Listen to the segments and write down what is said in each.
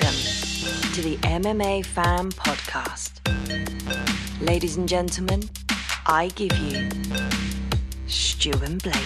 Welcome to the MMA Fan Podcast. Ladies and gentlemen, I give you Stu and Blake.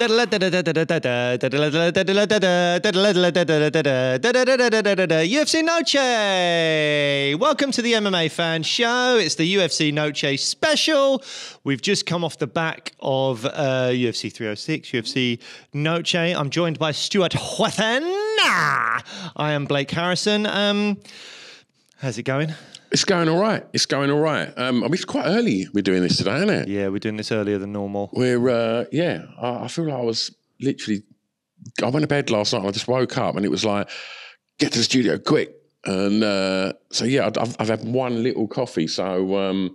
UFC Noche! Welcome to the MMA Fan Show. It's the UFC Noche special. We've just come off the back of UFC 306, UFC Noche. I'm joined by Stuart Hwethen. I am Blake Harrison. How's it going? It's going all right. It's going all right. I mean, it's quite early we're doing this today, isn't it? Yeah, we're doing this earlier than normal. We're, I feel like I was literally, I went to bed last night and I just woke up and it was like, get to the studio quick. And so, yeah, I've had one little coffee. So,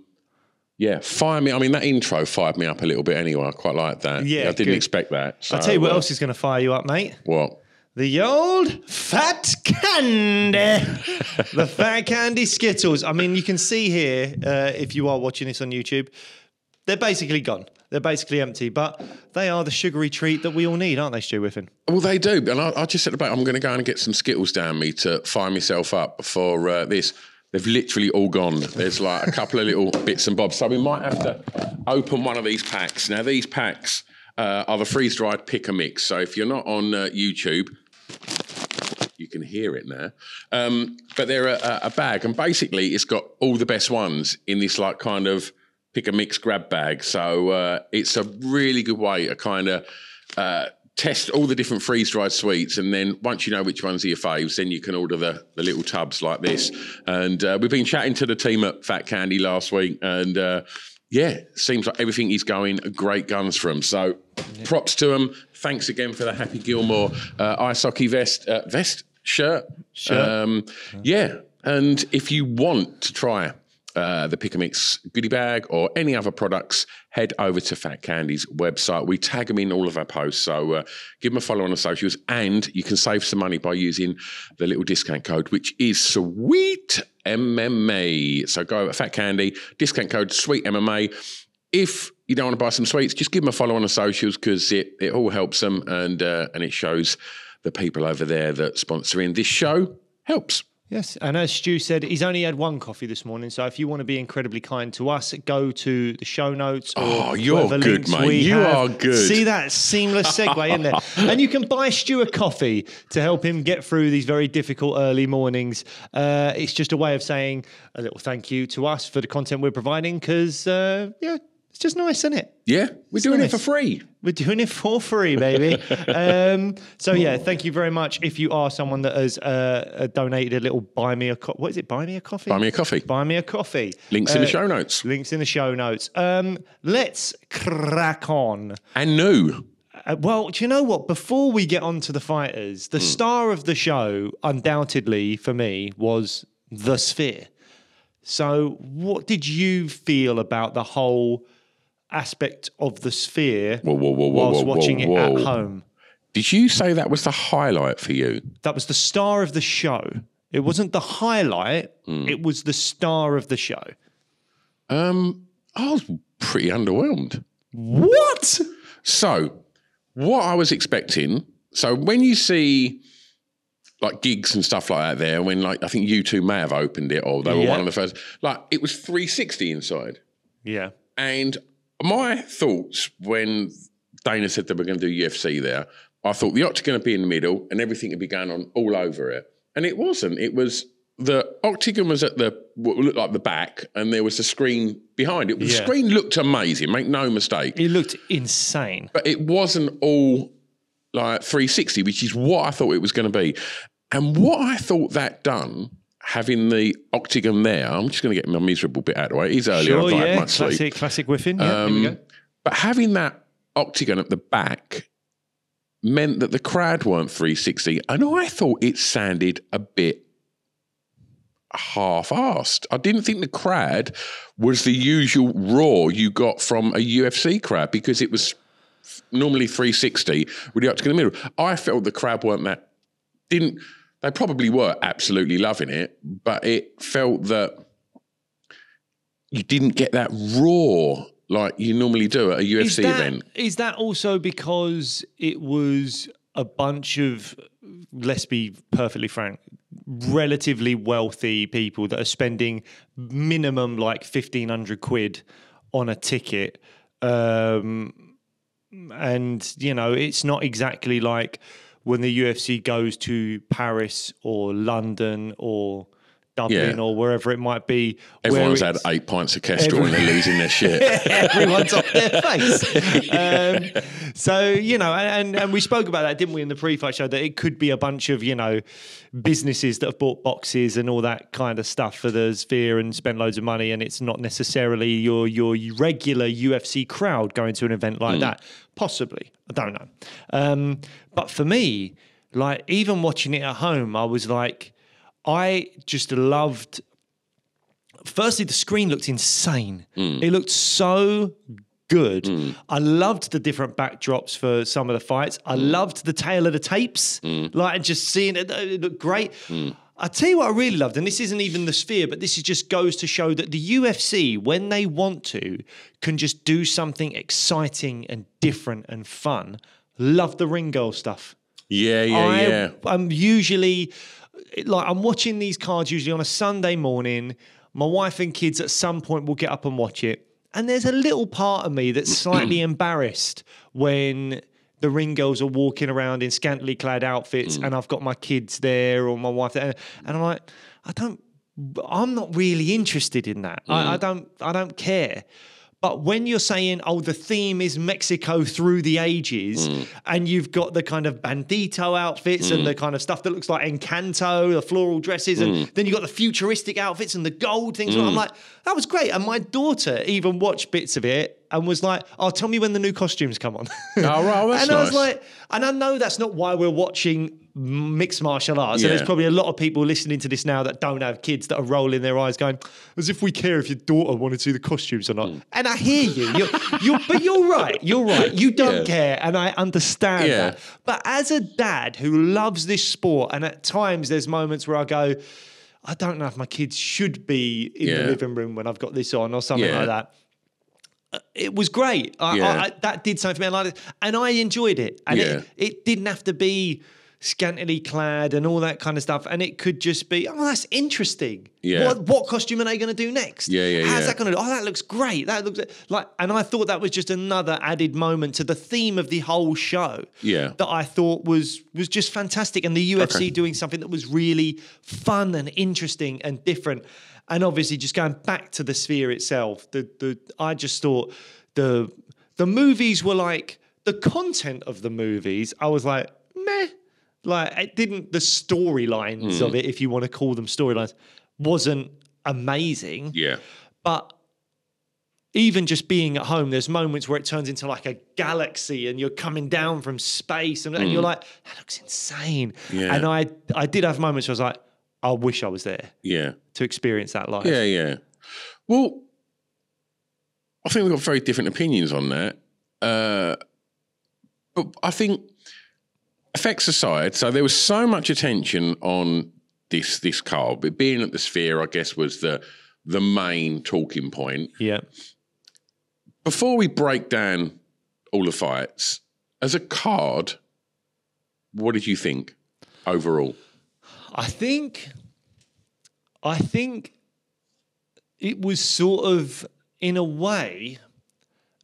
fire me. I mean, that intro fired me up a little bit anyway. I quite like that. Yeah, I didn't expect that. So, I'll tell you what else is going to fire you up, mate. What? The old fat candy. The fat candy Skittles. I mean, you can see here, if you are watching this on YouTube, they're basically gone. They're basically empty, but they are the sugary treat that we all need, aren't they, Stu Whiffen? Well, they do. And I just said about I'm going to go and get some Skittles down me to fire myself up for this. They've literally all gone. There's like a couple of little bits and bobs. So we might have to open one of these packs. Now, these packs are the freeze-dried pick-a-mix. So if you're not on YouTube, you can hear it now. But they're a bag, and basically it's got all the best ones in this like kind of pick-a-mix grab bag. So it's a really good way to kind of test all the different freeze-dried sweets, and then once you know which ones are your faves, then you can order the little tubs like this. And we've been chatting to the team at Fat Candy last week, and seems like everything is going great guns for them. So props to them. Thanks again for the Happy Gilmore ice hockey shirt. And if you want to try the Pick a Mix goodie bag or any other products, head over to Fat Candy's website. We tag them in all of our posts. So give them a follow on the socials, and you can save some money by using the little discount code, which is Sweet MMA. So go over Fat Candy, discount code Sweet MMA. If you don't want to buy some sweets, just give them a follow on the socials, because it all helps them, and it shows the people over there that sponsoring this show helps. Yes, and as Stu said, he's only had one coffee this morning, so if you want to be incredibly kind to us, go to the show notes. Oh, you're good, mate. You are good. See that seamless segue in there? And you can buy Stu a coffee to help him get through these very difficult early mornings. It's just a way of saying a little thank you to us for the content we're providing, because, it's just nice, isn't it? Yeah, we're doing it for free. We're doing it for free, baby. Thank you very much. If you are someone that has donated a little buy me a coffee. What is it? Buy me a coffee? Buy me a coffee. Buy me a coffee. Links in the show notes. Links in the show notes. Let's crack on. And new. Well, do you know what? Before we get on to the fighters, the star of the show, undoubtedly for me, was The Sphere. So what did you feel about the whole aspect of The Sphere whilst watching it at home? Did you say that was the highlight for you? That was the star of the show. It wasn't the highlight. It was the star of the show. I was pretty underwhelmed. What? So, what I was expecting, so when you see like gigs and stuff like that there, when like I think you two may have opened it, or they were one of the first, like it was 360 inside. Yeah. And my thoughts when Dana said they were going to do UFC there, I thought the octagon would be in the middle and everything would be going on all over it. And it wasn't. It was, the octagon was at what looked like the back, and there was a screen behind it. The screen looked amazing, make no mistake. It looked insane. But it wasn't all like 360, which is what I thought it was going to be. And what I thought that done, having the octagon there, I'm just going to get my miserable bit out of the way. It is early. Sure, yeah, classic Whiffen. Yeah, here we go. But having that octagon at the back meant that the crowd weren't 360, and I thought it sounded a bit half-assed. I didn't think the crowd was the usual roar you got from a UFC crowd, because it was normally 360 with the octagon in the middle. I felt the crowd weren't that, they probably were absolutely loving it, but it felt that you didn't get that roar like you normally do at a UFC event. Is that also because it was a bunch of, let's be perfectly frank, relatively wealthy people that are spending minimum like 1,500 quid on a ticket. And, you know, it's not exactly like when the UFC goes to Paris or London or Dublin or wherever it might be. Everyone's had 8 pints of Kestrel and they're losing their shit. Everyone's off their face. So, you know, and we spoke about that, didn't we, in the pre-fight show, that it could be a bunch of, you know, businesses that have bought boxes and all that kind of stuff for the Sphere and spent loads of money, and it's not necessarily your regular UFC crowd going to an event like that. Possibly. I don't know. But for me, like, even watching it at home, I was like, I just loved. Firstly, the screen looked insane. It looked so good. I loved the different backdrops for some of the fights. I loved the tail of the tapes, like, and just seeing it. It looked great. I tell you what I really loved, and this isn't even the Sphere, but this just goes to show that the UFC, when they want to, can just do something exciting and different and fun. Love the ring girl stuff. I'm usually, like, I'm watching these cards usually on a Sunday morning. My wife and kids at some point will get up and watch it. And there's a little part of me that's slightly embarrassed when the ring girls are walking around in scantily clad outfits and I've got my kids there or my wife there. And I'm like, I'm not really interested in that. I don't care. But when you're saying, oh, the theme is Mexico through the ages, and you've got the kind of bandito outfits and the kind of stuff that looks like Encanto, the floral dresses, and then you've got the futuristic outfits and the gold things. I'm like, that was great. And my daughter even watched bits of it and was like, oh, tell me when the new costumes come on. Oh, right, that's and I was like, and I know that's not why we're watching mixed martial arts. And there's probably a lot of people listening to this now that don't have kids that are rolling their eyes going, as if we care if your daughter wanted to see the costumes or not. And I hear you. But you're right. You're right. You don't care. And I understand that. But as a dad who loves this sport, and at times there's moments where I go, I don't know if my kids should be in the living room when I've got this on or something like that. It was great. That did something for me. I liked it. And I enjoyed it. And it didn't have to be scantily clad and all that kind of stuff. And it could just be, oh, that's interesting. What costume are they going to do next? How's that going to do? Oh, that looks great. That looks like, and I thought that was just another added moment to the theme of the whole show. That I thought was just fantastic. And the UFC doing something that was really fun and interesting and different. And obviously, just going back to the Sphere itself, I just thought the movies were like, the content of the movies, I was like, meh. Like, it didn't, the storylines of it, if you want to call them storylines, wasn't amazing. But even just being at home, there's moments where it turns into like a galaxy and you're coming down from space and you're like, that looks insane. And I did have moments where I was like, I wish I was there. To experience that live. Well, I think we've got very different opinions on that. But I think, effects aside, so there was so much attention on this card, but being at the Sphere, I guess, was the main talking point. Before we break down all the fights, as a card, what did you think overall? I think it was sort of, in a way,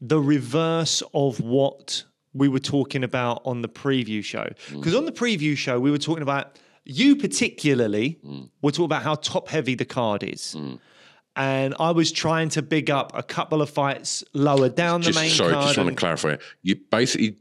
the reverse of what we were talking about on the preview show. Because on the preview show, we were talking about, you particularly, were talking about how top-heavy the card is. And I was trying to big up a couple of fights lower down the main card. Sorry, just want to clarify. You basically,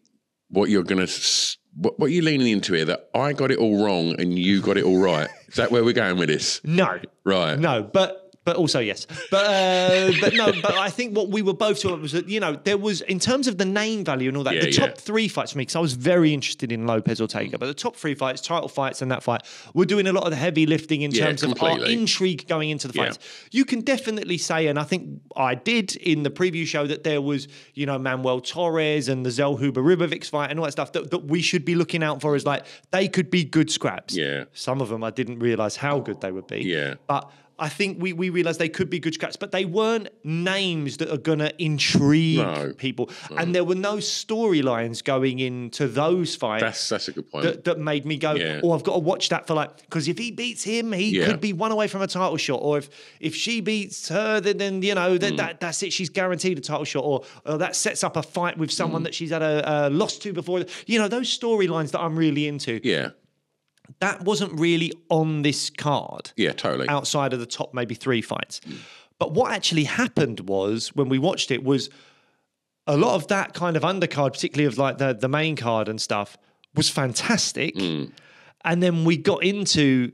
what you're leaning into here, that I got it all wrong and you got it all right. Is that where we're going with this? No. Right. No, but also yes. But no, but I think what we were both talking about was that, you know, there was, in terms of the name value and all that, the top three fights for me, because I was very interested in Lopez Ortega, but the top three fights, title fights and that fight, were doing a lot of the heavy lifting in terms of our intrigue going into the fights. You can definitely say, and I think I did in the preview show, that there was, you know, Manuel Torres and the Zelhuber Ribovics fight and all that stuff that we should be looking out for, as like, they could be good scraps. Some of them I didn't realise how good they would be. But I think we realised they could be good scraps, but they weren't names that are going to intrigue people. No. And there were no storylines going into those fights. That's a good point. That made me go, I've got to watch that for because if he beats him, he could be one away from a title shot. Or if she beats her, then that's it. She's guaranteed a title shot. Or that sets up a fight with someone that she's had a loss to before. Those storylines that I'm really into. Yeah. That wasn't really on this card. Yeah, totally. Outside of the top maybe 3 fights. But what actually happened was, when we watched it, was a lot of that kind of undercard, particularly of like the main card and stuff, was fantastic. And then we got into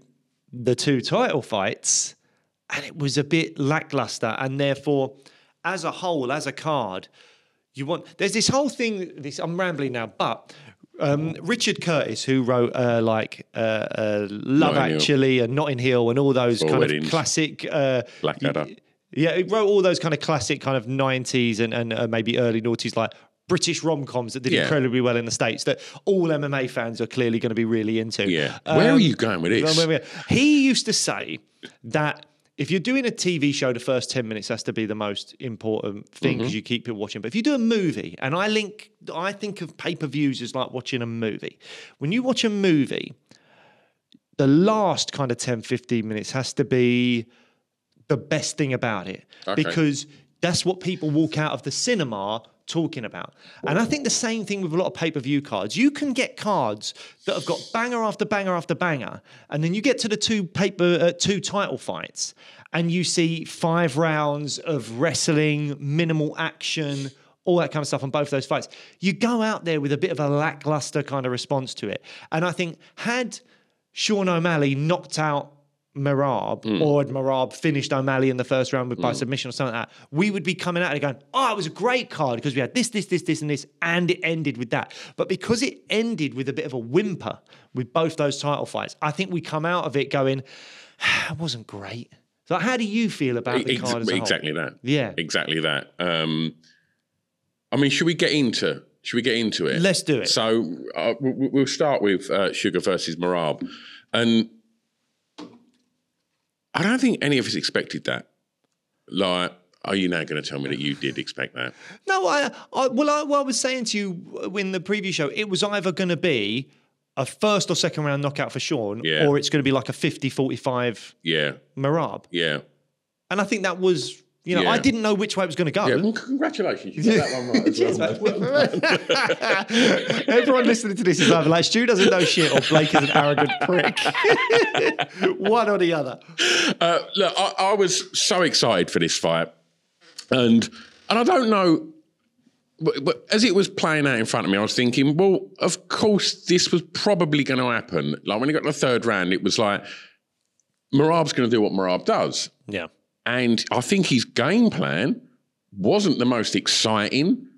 the 2 title fights and it was a bit lackluster. And therefore, as a whole, as a card, there's this whole thing, I'm rambling now, but... Richard Curtis, who wrote Love Actually and Notting Hill and all those kind of classic... Blackadder. Yeah, he wrote all those kind of classic kind of 90s and maybe early noughties, like British rom-coms that did incredibly well in the States that all MMA fans are clearly going to be really into. Yeah. Where are you going with this? He used to say that if you're doing a TV show, the first 10 minutes has to be the most important thing because you keep people watching. But if you do a movie, and I think of pay-per-views as like watching a movie. When you watch a movie, the last kind of 10, 15 minutes has to be the best thing about it. Okay. Because that's what people walk out of the cinema talking about. And I think the same thing with a lot of pay-per-view cards. You can get cards that have got banger after banger after banger, and then you get to the 2 title fights, and you see 5 rounds of wrestling, minimal action, all that kind of stuff on both those fights. You go out there with a bit of a lackluster kind of response to it. And I think had Sean O'Malley knocked out Merab, or had Merab finished O'Malley in the first round by submission or something like that, we would be coming out and going, it was a great card because we had this, and this, and it ended with that. But because it ended with a bit of a whimper with both those title fights, I think we come out of it going, it wasn't great. So how do you feel about the card as a whole? Exactly that. Yeah. Exactly that. I mean, should we get into it? Let's do it. So we'll start with Sugar versus Merab. And I don't think any of us expected that. Like, are you now going to tell me that you did expect that? No, I was saying to you in the preview show, it was either going to be a first or second round knockout for Sean, or it's going to be like a 50-45 Merab. Yeah. And I think that was... I didn't know which way it was going to go. Yeah, well, congratulations. You got that one right as well. Everyone listening to this is either like, Stu doesn't know shit or Blake is an arrogant prick. One or the other. Look, I was so excited for this fight. And I don't know, but as it was playing out in front of me, I was thinking, well, of course, this was probably going to happen. Like when he got to the 3rd round, it was like, Merab's going to do what Merab does. Yeah. And I think his game plan wasn't the most exciting,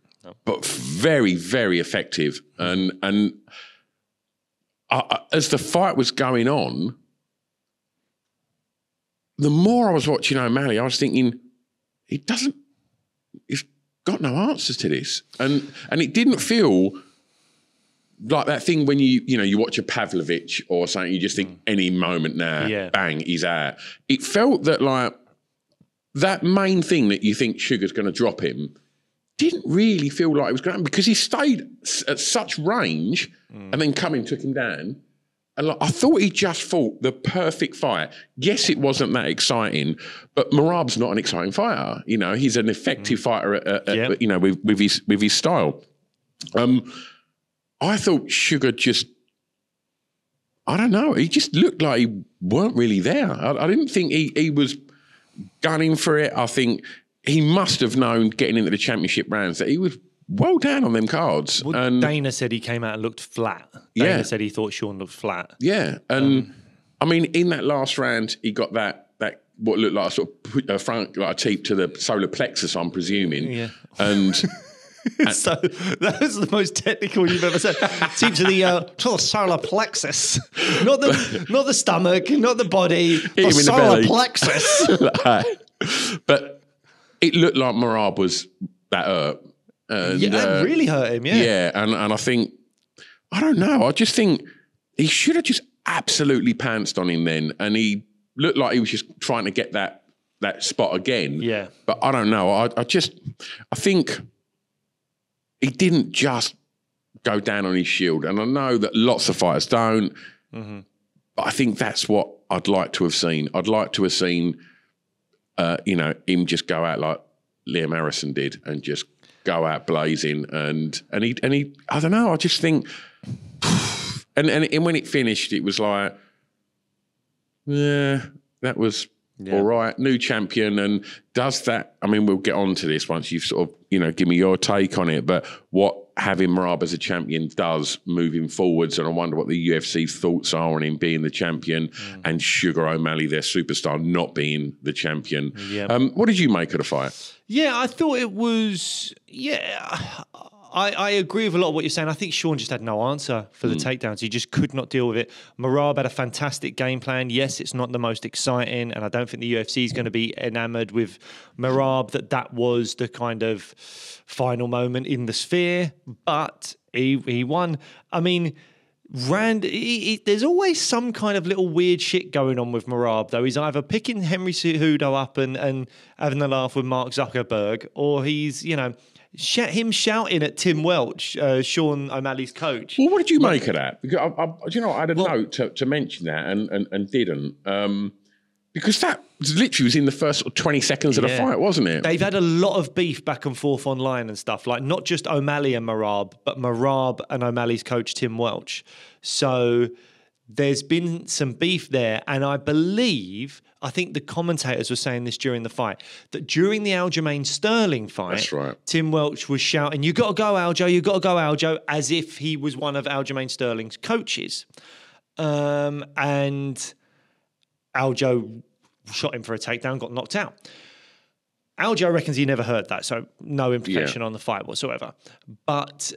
but very, very effective. And as the fight was going on, the more I was watching O'Malley, I was thinking, he's got no answers to this. And it didn't feel like that thing when you watch a Pavlovich or something, you just think any moment now, bang, he's out. It felt that like, that main thing that you think Sugar's going to drop him didn't really feel like it was going to, because he stayed at such range and then took him down. And like, I thought he just fought the perfect fight. Yes, it wasn't that exciting, but Merab's not an exciting fighter. He's an effective fighter with his style. I thought Sugar just, I don't know, he just looked like he weren't really there. I didn't think he was gunning for it. I think he must have known getting into the championship rounds that he was well down on them cards. Well, and Dana said he came out and looked flat. Dana said he thought Sean looked flat. Yeah, and I mean, in that last round, he got that what looked like a sort of front, like a teep to the solar plexus, I'm presuming. Yeah, and so that was the most technical you've ever said. Teep to the solar plexus, not the stomach, not the body, the solar plexus. But it looked like Merab was that hurt. And, it really hurt him. Yeah, and I think, I don't know. I just think he should have just absolutely pantsed on him then, and he looked like he was just trying to get that spot again. Yeah. But I don't know. I think he didn't just go down on his shield. And I know that lots of fighters don't. Mm-hmm. But I think that's what I'd like to have seen. I'd like to have seen, him just go out like Liam Harrison did and just go out blazing. And he I don't know. I just think, and when it finished, it was like, yeah, that was all right. New champion. And does that, I mean, we'll get on to this once you've sort of, give me your take on it. But what having Merab as a champion does moving forwards, and I wonder what the UFC's thoughts are on him being the champion and Sugar O'Malley, their superstar, not being the champion. Yeah. What did you make of the fight? Yeah, I thought it was, I agree with a lot of what you're saying. I think Sean just had no answer for the takedowns. He just could not deal with it. Merab had a fantastic game plan. Yes, it's not the most exciting, and I don't think the UFC is going to be enamoured with Merab that was the kind of final moment in the Sphere, but he won. I mean, there's always some kind of little weird shit going on with Merab, though. He's either picking Henry Cejudo up and having a laugh with Mark Zuckerberg, or he's, him shouting at Tim Welch, Sean O'Malley's coach. Well, what did you make of that? Because I had a note to mention that and didn't. Because that literally was in the first 20 seconds of the fight, wasn't it? They've had a lot of beef back and forth online and stuff, like not just O'Malley and Merab, but Merab and O'Malley's coach, Tim Welch. So there's been some beef there. And I think the commentators were saying this during the fight, that during the Aljamain Sterling fight, that's right, Tim Welch was shouting, "You got to go, Aljo, you got to go, Aljo," as if he was one of Aljamain Sterling's coaches. And Aljo shot him for a takedown, got knocked out. Aljo reckons he never heard that, so no implication on the fight whatsoever. But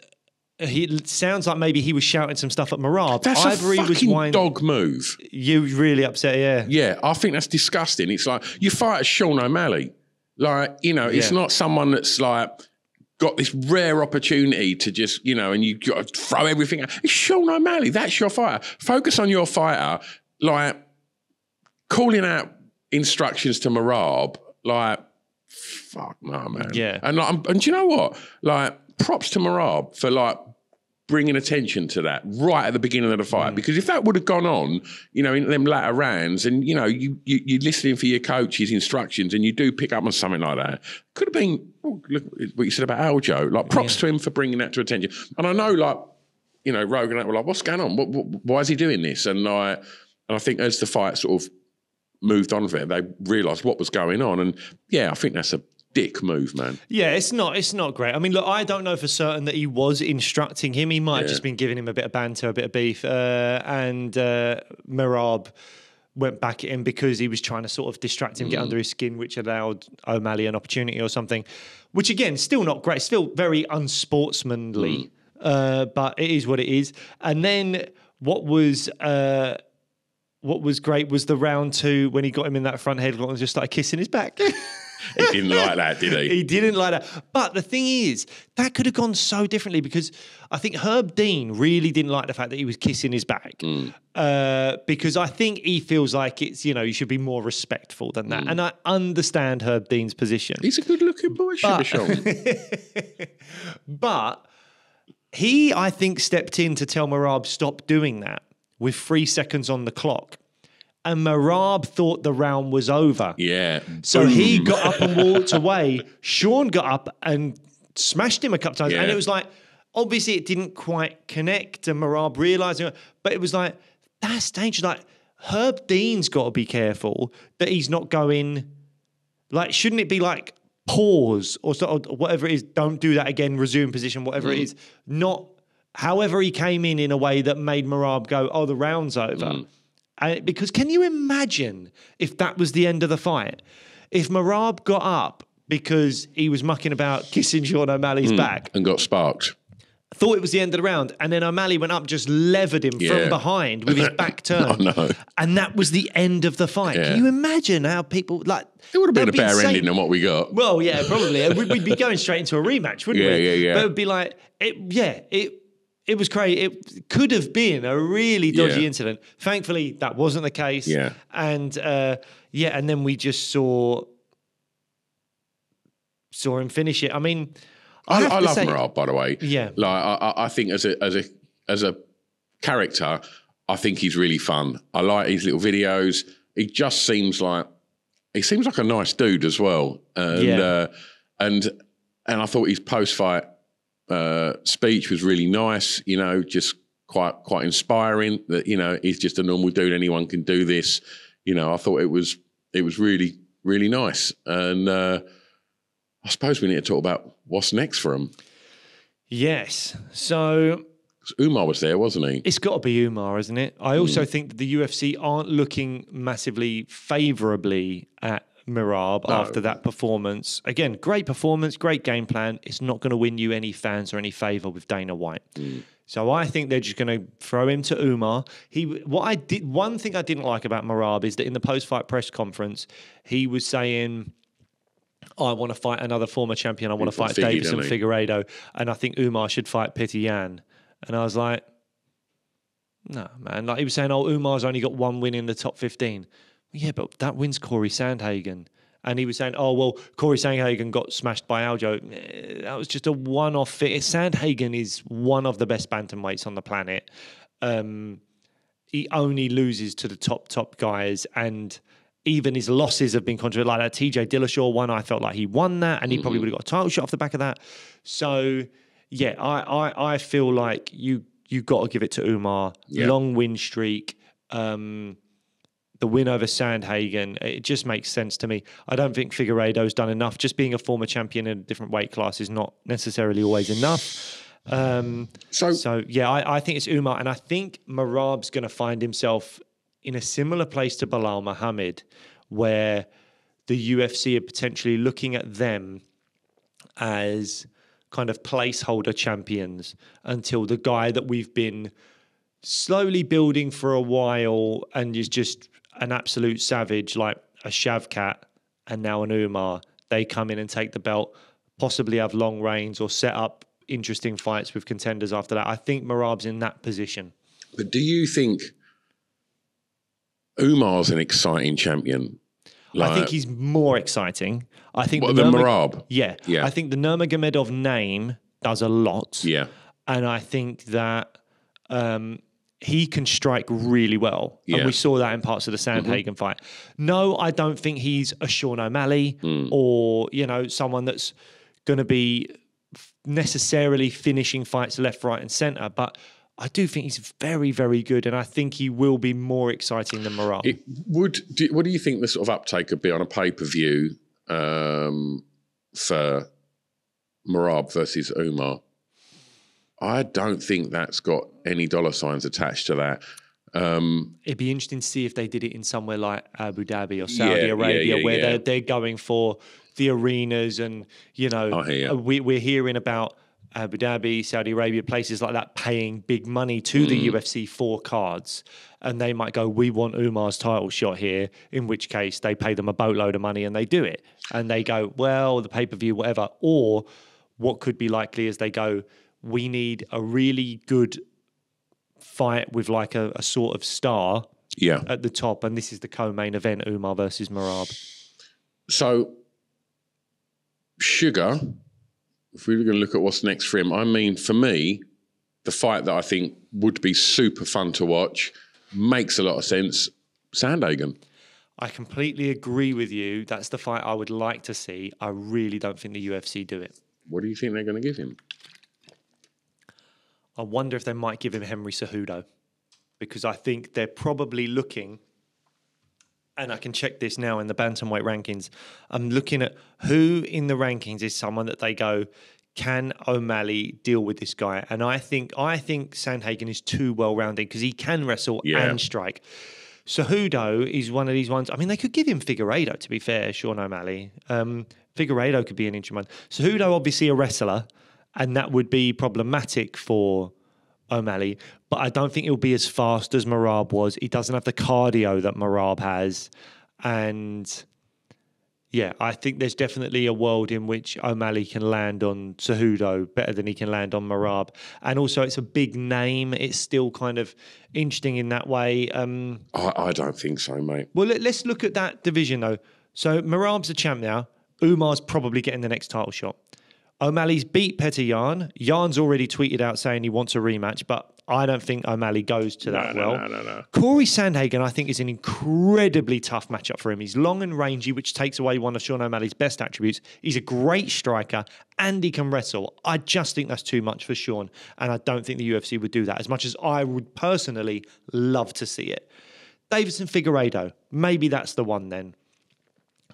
it sounds like maybe he was shouting some stuff at Merab. That's a fucking dog move. You really upset, yeah. Yeah, I think that's disgusting. It's like, you fight at Sean O'Malley. Like, it's not someone that's like got this rare opportunity to just, and you got to throw everything out. It's Sean O'Malley. That's your fighter. Focus on your fighter. Like, calling out instructions to Merab, like, fuck no, man. Yeah. And do you know what? Like, props to Merab for like bringing attention to that right at the beginning of the fight. Because if that would have gone on, in them latter rounds, and you're listening for your coach's instructions, and you do pick up on something like that, could have been. Look what you said about Aljo. Like, props to him for bringing that to attention. And I know, like, Rogan were like, "What's going on? Why is he doing this?" And I think as the fight sort of moved on from it, they realised what was going on. And I think that's a dick move, man. Yeah, it's not great. I mean, look, I don't know for certain that he was instructing him. He might have just been giving him a bit of banter, a bit of beef. And Merab went back at him because he was trying to sort of distract him, get under his skin, which allowed O'Malley an opportunity or something. Which, again, still not great. Still very unsportsmanly. But it is what it is. And then what was great was the round 2 when he got him in that front headlock and just started kissing his back. He didn't like that, did he? He didn't like that. But the thing is, that could have gone so differently, because I think Herb Dean really didn't like the fact that he was kissing his back. Because I think he feels like it's, you should be more respectful than that. And I understand Herb Dean's position. He's a good-looking boy, should have shown. But he, I think, stepped in to tell Merab, stop doing that, with 3 seconds on the clock. And Merab thought the round was over. Yeah. So he got up and walked away. Sean got up and smashed him a couple times. Yeah. And it was like, obviously it didn't quite connect, and Merab realising, but it was like, that's dangerous. Like, Herb Dean's got to be careful that he's not going, like, shouldn't it be like, pause or sort of whatever it is, don't do that again, resume position, whatever it is. Not, however he came in a way that made Merab go, oh, the round's over. Because can you imagine if that was the end of the fight? If Merab got up because he was mucking about kissing Sean O'Malley's back. And got sparked. Thought it was the end of the round. And then O'Malley went up, just levered him from behind with his back turned. No. And that was the end of the fight. Yeah. Can you imagine how people, like... It would have been a better ending than what we got. Well, yeah, probably. We'd be going straight into a rematch, wouldn't we? Yeah. But it would be like, it was crazy. It could have been a really dodgy Yeah. incident. Thankfully, that wasn't the case. Yeah. And and then we just saw him finish it. I mean, I have to love say, Merab, by the way. Yeah. Like I think as a character, I think he's really fun. I like his little videos. He just seems like a nice dude as well. And and I thought his post-fight speech was really nice. You know, just quite inspiring. That, you know, he's just a normal dude. Anyone can do this. You know, I thought it was really, really nice. And I suppose we need to talk about what's next for him. Yes. So 'Cause Umar was there, wasn't he? it's got to be Umar, isn't it? I also think that the UFC aren't looking massively favourably at Merab after that performance. Again, great performance, great game plan. It's not going to win you any fans or any favour with Dana White. So I think they're just going to throw him to Umar. One thing I didn't like about Merab is that in the post-fight press conference, he was saying, I want to fight another former champion. I want to fight Davison Figueiredo. And I think Umar should fight Petr Yan. And I was like, no, man. Like he was saying, Umar's only got one win in the top 15. Yeah, but that win's Corey Sandhagen. And he was saying, Corey Sandhagen got smashed by Aljo. That was just a one-off fit. Sandhagen is one of the best bantamweights on the planet. He only loses to the top guys, and even his losses have been controversial. Like that TJ Dillashaw one, I felt like he won that, and he probably would have got a title shot off the back of that. So, yeah, I feel like you got to give it to Umar. Yeah. Long win streak. The win over Sandhagen, it just makes sense to me. I don't think Figueiredo's done enough. Just being a former champion in a different weight class is not necessarily always enough. I think it's Umar, and I think Merab's going to find himself in a similar place to Bilal Muhammad, where the UFC are potentially looking at them as kind of placeholder champions until the guy that we've been slowly building for a while and is just an absolute savage like a Shavkat and now an Umar, they come in and take the belt, possibly have long reigns or set up interesting fights with contenders after that. I think Merab's in that position. But do you think Umar's an exciting champion? I think he's more exciting. I think the Merab? Yeah. I think the Nurmagomedov name does a lot. Yeah. And I think that he can strike really well. Yeah. And we saw that in parts of the Sandhagen fight. No, I don't think he's a Sean O'Malley or, someone that's going to be necessarily finishing fights left, right and centre. But I do think he's very, very good. And I think he will be more exciting than Merab. What do you think the sort of uptake would be on a pay-per-view for Merab versus Umar? I don't think that's got any dollar signs attached to that. It'd be interesting to see if they did it in somewhere like Abu Dhabi or Saudi Arabia, where they're going for the arenas and, we're hearing about Abu Dhabi, Saudi Arabia, places like that paying big money to the UFC for cards. And they might go, we want Umar's title shot here, in which case they pay them a boatload of money and they do it. And they go, well, the pay-per-view, whatever. Or what could be likely is they go, we need a really good fight with like a sort of star at the top. And this is the co-main event, Umar versus Merab. So, Sugar, if we were going to look at what's next for him, I mean, for me, the fight that I think would be super fun to watch, makes a lot of sense, Sandhagen. I completely agree with you. That's the fight I would like to see. I really don't think the UFC do it. What do you think they're going to give him? I wonder if they might give him Henry Cejudo, because I think they're probably looking, and I can check this now in the bantamweight rankings, I'm looking at who in the rankings is someone that they go, can O'Malley deal with this guy? And I think Sandhagen is too well-rounded because he can wrestle and strike. Cejudo is one of these ones. I mean, they could give him Figueiredo, to be fair, Sean O'Malley. Figueiredo could be an interesting one. Cejudo, obviously a wrestler, and that would be problematic for O'Malley. But I don't think he'll be as fast as Merab was. He doesn't have the cardio that Merab has. And Yeah, I think there's definitely a world in which O'Malley can land on Cejudo better than he can land on Merab. And also, it's a big name. It's still kind of interesting in that way. I don't think so, mate. Well, let's look at that division, though. So Merab's a champ now. Umar's probably getting the next title shot. O'Malley's beat Petr Yan. Yan's already tweeted out saying he wants a rematch, but I don't think O'Malley goes to that well. No. Corey Sandhagen, I think, is an incredibly tough matchup for him. He's long and rangy, which takes away one of Sean O'Malley's best attributes. He's a great striker and he can wrestle. I just think that's too much for Sean, and I don't think the UFC would do that, as much as I would personally love to see it. Davison Figueiredo, maybe that's the one then.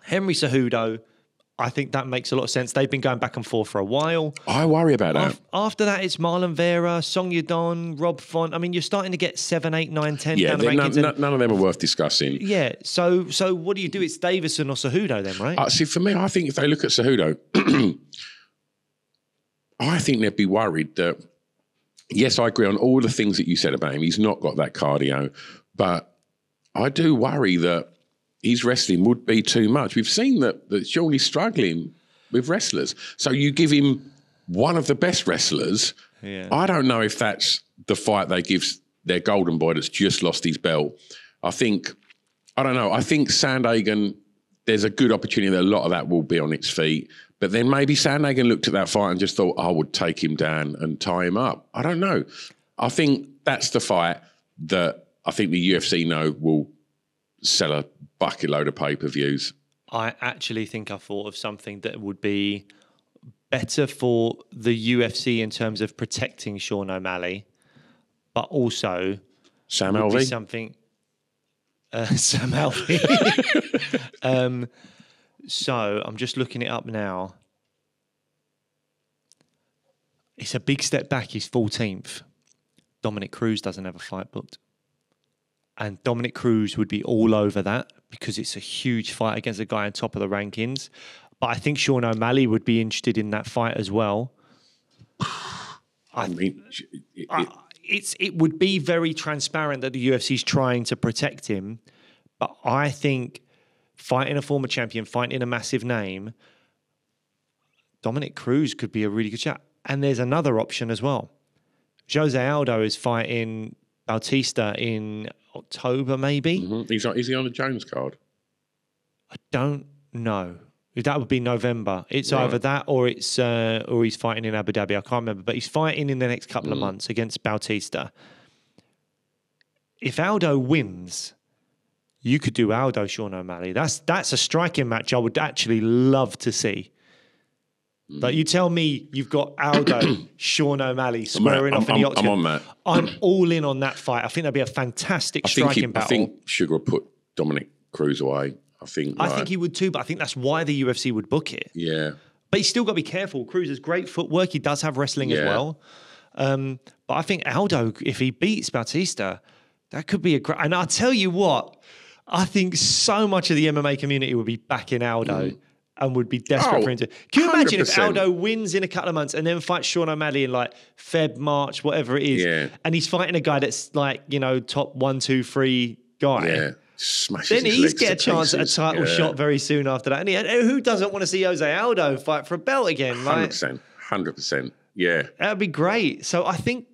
Henry Cejudo, I think that makes a lot of sense. They've been going back and forth for a while. I worry about that. After that, it's Marlon Vera, Song Yadong, Rob Font. I mean, you're starting to get 7, 8, 9, 10 down the rankings. None of them are worth discussing. Yeah. So what do you do? It's Davison or Cejudo then, right? See, for me, I think if they look at Cejudo, I think they'd be worried that, yes, I agree on all the things that you said about him. He's not got that cardio. But I do worry that his wrestling would be too much. We've seen that Sean is struggling with wrestlers. So you give him one of the best wrestlers. Yeah. I don't know if that's the fight they give their golden boy that's just lost his belt. I don't know. I think Sandhagen, there's a good opportunity that a lot of that will be on its feet. But then maybe Sandhagen looked at that fight and just thought, I would take him down and tie him up. I don't know. I think that's the fight that I think the UFC know will sell a bucket load of pay-per-views. I actually think I thought of something that would be better for the UFC in terms of protecting Sean O'Malley, but also Sam Alvey. Something Sam Alvey. So I'm just looking it up now. It's a big step back. He's 14th. Dominic Cruz doesn't have a fight booked. And Dominic Cruz would be all over that because it's a huge fight against a guy on top of the rankings. But I think Sean O'Malley would be interested in that fight as well. It would be very transparent that the UFC is trying to protect him. But I think fighting a former champion, fighting a massive name, Dominic Cruz could be a really good shot. And there's another option as well. Jose Aldo is fighting Bautista in October, maybe. Mm-hmm. Is he on the Jones card? I don't know. That would be November. It's either that or it's or he's fighting in Abu Dhabi. I can't remember, but he's fighting in the next couple of months against Bautista. If Aldo wins, you could do Aldo Sean O'Malley. That's a striking match I would actually love to see. Like, you tell me you've got Aldo, Sean O'Malley squaring off in the octagon. I'm on that. I'm all in on that fight. I think that'd be a fantastic striking battle. I think Sugar will put Dominic Cruz away. I think he would too, but I think that's why the UFC would book it. Yeah. But he's still got to be careful. Cruz has great footwork. He does have wrestling as well. But I think Aldo, if he beats Bautista, that could be a great... And I'll tell you what, I think so much of the MMA community would be backing Aldo. And would be desperate for him to... Can you imagine 100%. If Aldo wins in a couple of months and then fights Sean O'Malley in like Feb, March, whatever it is, and he's fighting a guy that's like, top 1, 2, 3 guy. Yeah. Smashes then he's get a chance pieces. at a title shot very soon after that. And who doesn't want to see Jose Aldo fight for a belt again? 100%. Yeah. That'd be great. So I think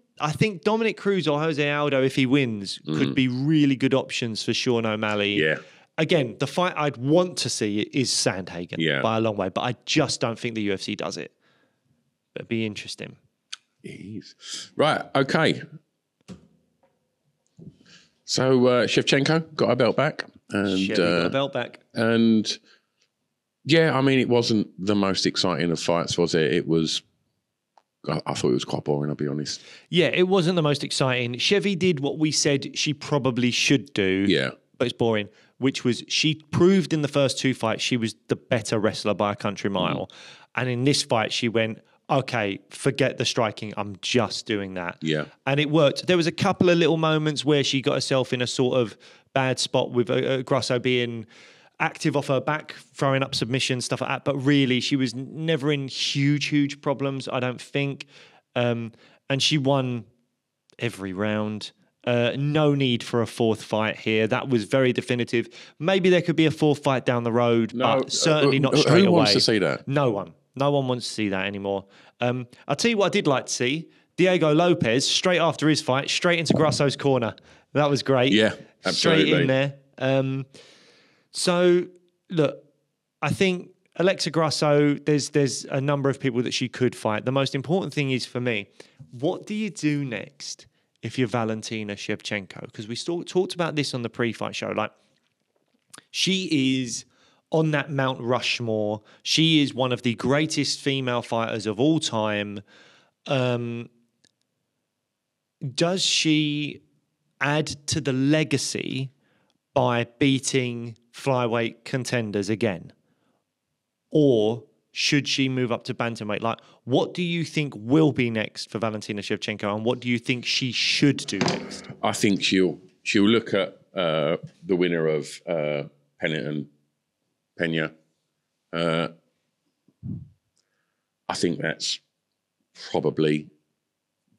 Dominic Cruz or Jose Aldo, if he wins, could be really good options for Sean O'Malley. Yeah. Again, the fight I'd want to see is Sandhagen by a long way, but I just don't think the UFC does it. But it'd be interesting. It is. Right, okay. So Shevchenko got her belt back. And got a belt back. And yeah, I mean, it wasn't the most exciting of fights, was it? I thought it was quite boring, I'll be honest. Yeah, it wasn't the most exciting. Chevy did what we said she probably should do. Yeah. But it's boring, which was she proved in the first 2 fights she was the better wrestler by a country mile. And in this fight, she went, okay, forget the striking. I'm just doing that. Yeah. And it worked. There was a couple of little moments where she got herself in a sort of bad spot with Grosso being active off her back, throwing up submissions, stuff like that. But really, she was never in huge problems, I don't think. And she won every round. No need for a fourth fight here. That was very definitive. Maybe there could be a fourth fight down the road, but certainly not straight away. Who wants to see that? No one. No one wants to see that anymore. I'll tell you what I did like to see. Diego Lopez, straight after his fight, straight into Grasso's corner. That was great. Yeah, absolutely. Straight in there. So, look, I think Alexa Grasso, there's a number of people that she could fight. The most important thing is, for me, what do you do next if you're Valentina Shevchenko? Because we talked about this on the pre-fight show. Like, she is on that Mount Rushmore. She is one of the greatest female fighters of all time. Does she add to the legacy by beating flyweight contenders again? Or should she move up to bantamweight? Like, what do you think will be next for Valentina Shevchenko, and what do you think she should do next? I think she'll look at the winner of Pennington Pena. I think that's probably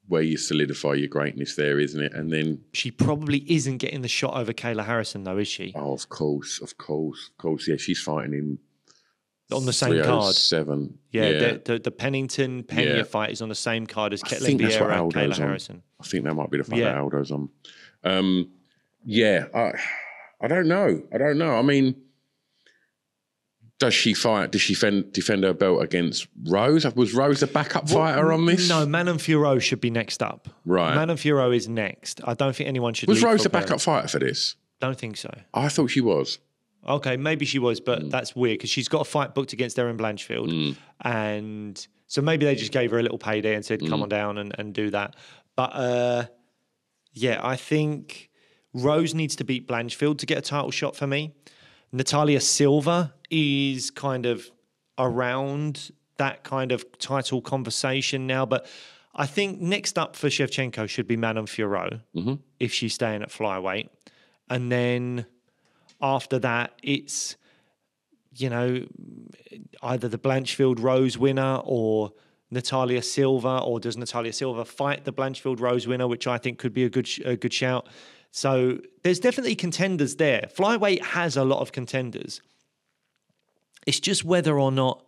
where you solidify your greatness there, isn't it? And then she probably isn't getting the shot over Kayla Harrison, though, is she? Oh, of course. Yeah, she's fighting him on the same card. 7. Yeah. The Pennington Pena fight is on the same card as Ketlen Vieira and Kayla Harrison. I think that might be the fight that Aldo's on. I don't know. I mean, does she fight? Does she defend her belt against Rose? Was Rose the backup fighter on this? No, Manon Fiorot should be next up. Right. Manon Fiorot is next. I don't think anyone should. Was Rose the backup fighter for this? Don't think so. I thought she was. Okay, maybe she was, but that's weird because she's got a fight booked against Erin Blanchfield. And so maybe they just gave her a little payday and said, come on down and do that. But I think Rose needs to beat Blanchfield to get a title shot for me. Natalia Silva is kind of around that kind of title conversation now. But I think next up for Shevchenko should be Manon Fiorot if she's staying at flyweight. And then after that, it's, either the Blanchfield Rose winner or Natalia Silva, or does Natalia Silva fight the Blanchfield Rose winner, which I think could be a good shout. So there's definitely contenders there. Flyweight has a lot of contenders. It's just whether or not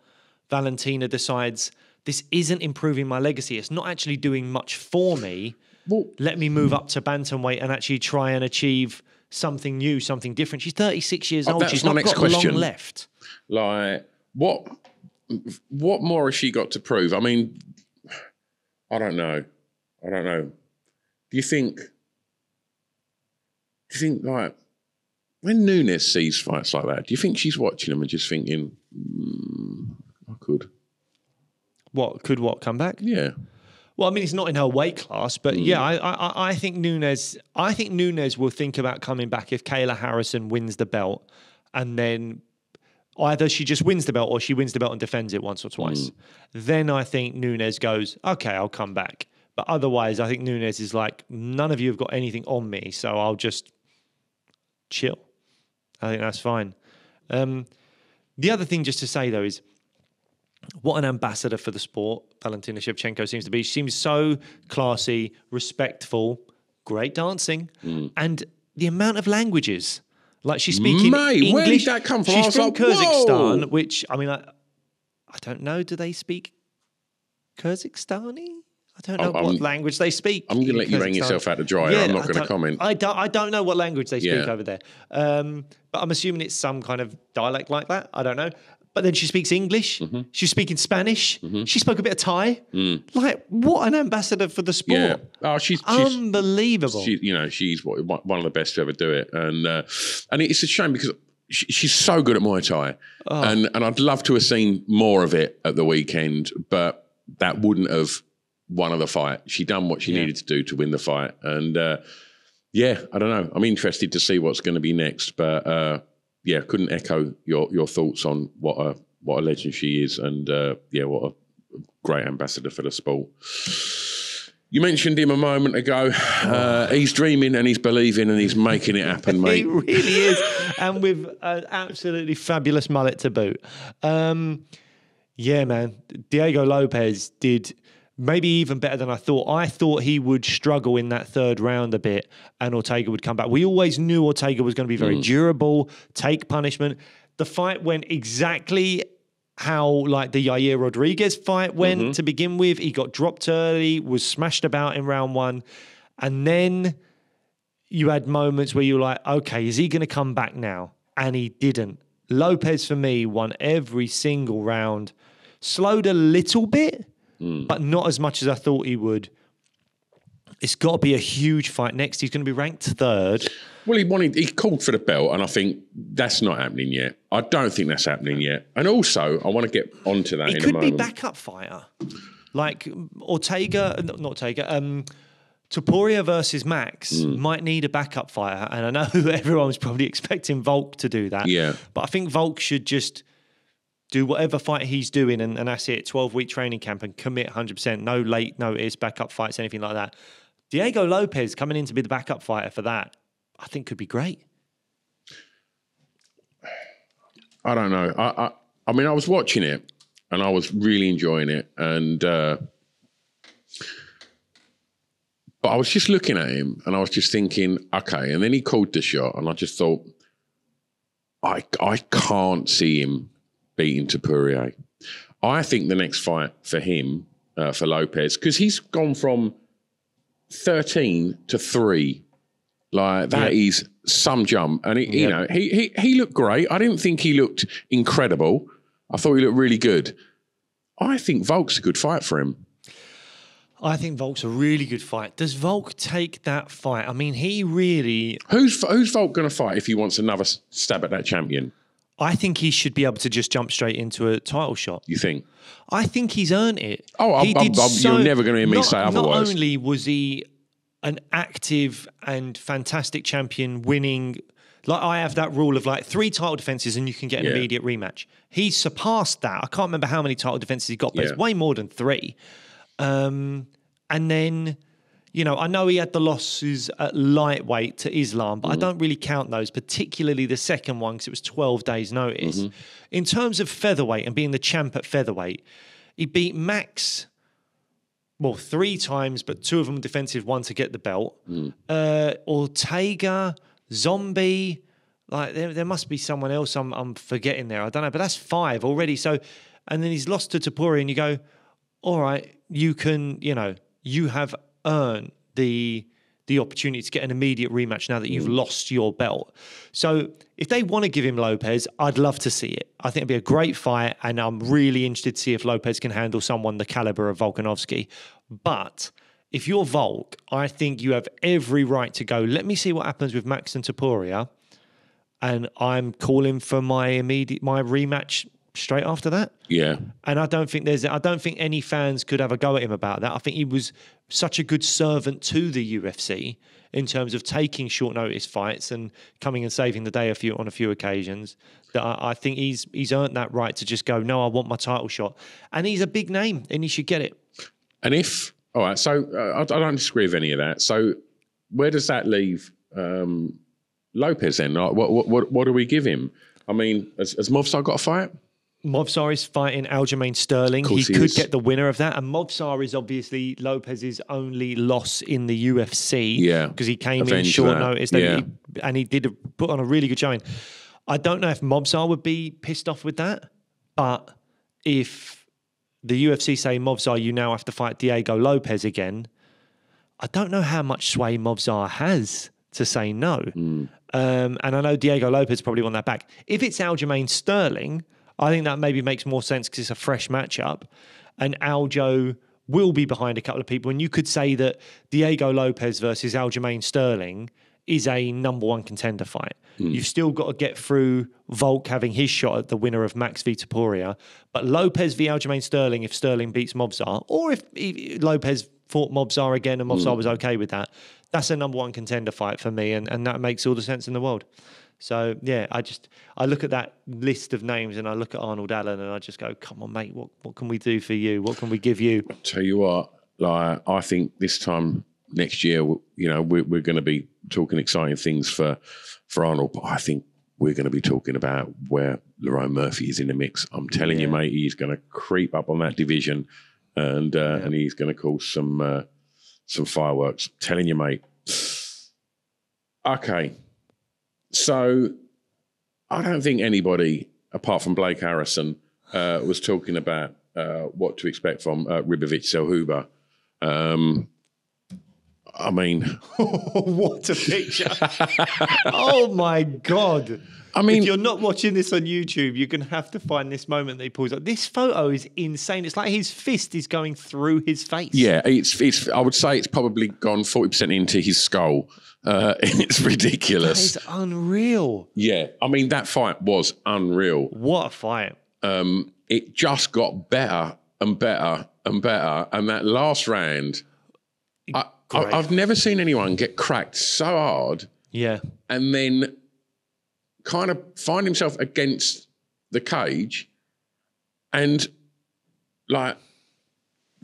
Valentina decides this isn't improving my legacy. It's not actually doing much for me. Well, let me move up to bantamweight and actually try and achieve something new, something different. She's 36 years old. She's not got long left. Like, what more has she got to prove? I mean, I don't know. Do you think like when Nunes sees fights like that, do you think she's watching them and just thinking, I could? What come back? Yeah. Well, I mean, it's not in her weight class, but I think Nunes. I think Nunes will think about coming back if Kayla Harrison wins the belt, and then either she just wins the belt or she wins the belt and defends it once or twice. Then I think Nunes goes, okay, I'll come back. But otherwise, I think Nunes is like, none of you have got anything on me, so I'll just chill. I think that's fine. The other thing just to say, though, is what an ambassador for the sport Valentina Shevchenko seems to be. She seems so classy, respectful, great dancing, and the amount of languages. Like, she's speaking English. Where did that come from? She's from Kyrgyzstan, which, I mean, I don't know. Do they speak Kyrgyzstani? I don't know what language they speak. I'm going to let you hang yourself out to dry. I'm not going to comment. I don't know what language they speak over there. But I'm assuming it's some kind of dialect like that. I don't know. But then she speaks English. She's speaking Spanish. She spoke a bit of Thai. Like, what an ambassador for the sport. Yeah. Oh, she's unbelievable. She's one of the best to ever do it. And it's a shame because she's so good at Muay Thai. And I'd love to have seen more of it at the weekend, but that wouldn't have won her the fight. She done what she needed to do to win the fight. And I don't know. I'm interested to see what's going to be next, but couldn't echo your thoughts on what a legend she is, and what a great ambassador for the sport. You mentioned him a moment ago. He's dreaming and he's believing and he's making it happen, mate. He really is, and with an absolutely fabulous mullet to boot. Man, Diego Lopez did maybe even better than I thought. I thought he would struggle in that third round a bit and Ortega would come back. We always knew Ortega was going to be very durable, take punishment. The fight went exactly how like the Yair Rodriguez fight went to begin with. He got dropped early, was smashed about in round 1. And then you had moments where you were like, okay, is he going to come back now? And he didn't. Lopez, for me, won every single round. Slowed a little bit, but not as much as I thought he would. It's got to be a huge fight next. He's going to be ranked 3rd. Well, he called for the belt, and I think that's not happening yet. I don't think that's happening yet. And also, I want to get onto that in a moment. He could be backup fighter. Like Ortega, not Ortega, Topuria versus Max might need a backup fighter. And I know everyone was probably expecting Volk to do that. Yeah. But I think Volk should just do whatever fight he's doing, and that's it, 12-week training camp, and commit 100%. No late notice, backup fights, anything like that. Diego Lopez coming in to be the backup fighter for that, I think could be great. I don't know. I mean, I was watching it, and I was really enjoying it. And but I was just looking at him, and I was just thinking, okay. And then he called the shot, and I just thought, I can't see him beating Topuria. I think the next fight for him, for Lopez, because he's gone from 13 to 3. Like, that is some jump. And, you know, he looked great. I didn't think he looked incredible. I thought he looked really good. I think Volk's a good fight for him. I think Volk's a really good fight. Does Volk take that fight? I mean, he really... Who's Volk going to fight if he wants another stab at that champion? I think he should be able to just jump straight into a title shot. You think? I think he's earned it. Oh, you're never going to hear me say otherwise. Not only was he an active and fantastic champion winning... Like, I have that rule of like 3 title defenses and you can get an immediate rematch. He's surpassed that. I can't remember how many title defenses he got, but it's way more than 3. And then, you know, I know he had the losses at lightweight to Islam, but I don't really count those, particularly the second one, because it was 12 days notice. In terms of featherweight and being the champ at featherweight, he beat Max, well, 3 times, but 2 of them defensive, 1 to get the belt. Ortega, Zombie, like there must be someone else I'm forgetting there. I don't know, but that's 5 already. So, and then he's lost to Topuria, and you go, all right, you can, you know, you have earned the opportunity to get an immediate rematch now that you've lost your belt. So if they want to give him Lopez, I'd love to see it. I think it'd be a great fight, and I'm really interested to see if Lopez can handle someone the caliber of Volkanovski. But if you're Volk, I think you have every right to go, let me see what happens with Max and Topuria, and I'm calling for my rematch straight after that. Yeah. And I don't think any fans could have a go at him about that. I think he was such a good servant to the UFC in terms of taking short notice fights and coming and saving the day on a few occasions, that I think he's earned that right to just go, no, I want my title shot. And he's a big name and he should get it. And if, all right, so I don't disagree with any of that. So where does that leave Lopez then? Like, what do we give him? I mean, has Movsar got a fight? Movsar is fighting Aljamain Sterling. He could get the winner of that. And Movsar is obviously Lopez's only loss in the UFC. Yeah. Because he came in short notice. And he did put on a really good showing. I don't know if Movsar would be pissed off with that. But if the UFC say, Movsar, you now have to fight Diego Lopez again, I don't know how much sway Movsar has to say no. And I know Diego Lopez probably want that back. If it's Aljamain Sterling, I think that maybe makes more sense because it's a fresh matchup, and Aljo will be behind a couple of people. And you could say that Diego Lopez versus Aljamain Sterling is a number 1 contender fight. You've still got to get through Volk having his shot at the winner of Max v Topuria, but Lopez v Aljamain Sterling, if Sterling beats Movsar, or if Lopez fought Movsar again and Movsar was okay with that, that's a number 1 contender fight for me, and that makes all the sense in the world. So, yeah, I look at that list of names and I look at Arnold Allen and I just go, come on, mate, what can we do for you? What can we give you? I'll tell you what, like, I think this time next year, you know, we're going to be talking exciting things for Arnold, but I think we're going to be talking about where Lerone Murphy is in the mix. I'm telling you, mate, he's going to creep up on that division and he's going to cause some fireworks. I'm telling you, mate. Okay, so I don't think anybody apart from Blake Harrison was talking about what to expect from Ribovic Selhuber. I mean, what a picture! Oh my God! I mean, if you're not watching this on YouTube, you're going to have to find this moment that he pulls up. This photo is insane. It's like his fist is going through his face. Yeah, it's. I would say it's probably gone 40% into his skull. It's ridiculous. That is unreal. Yeah, I mean that fight was unreal. What a fight! It just got better and better and better, and that last round, I've never seen anyone get cracked so hard. Yeah, and then kind of find himself against the cage, and like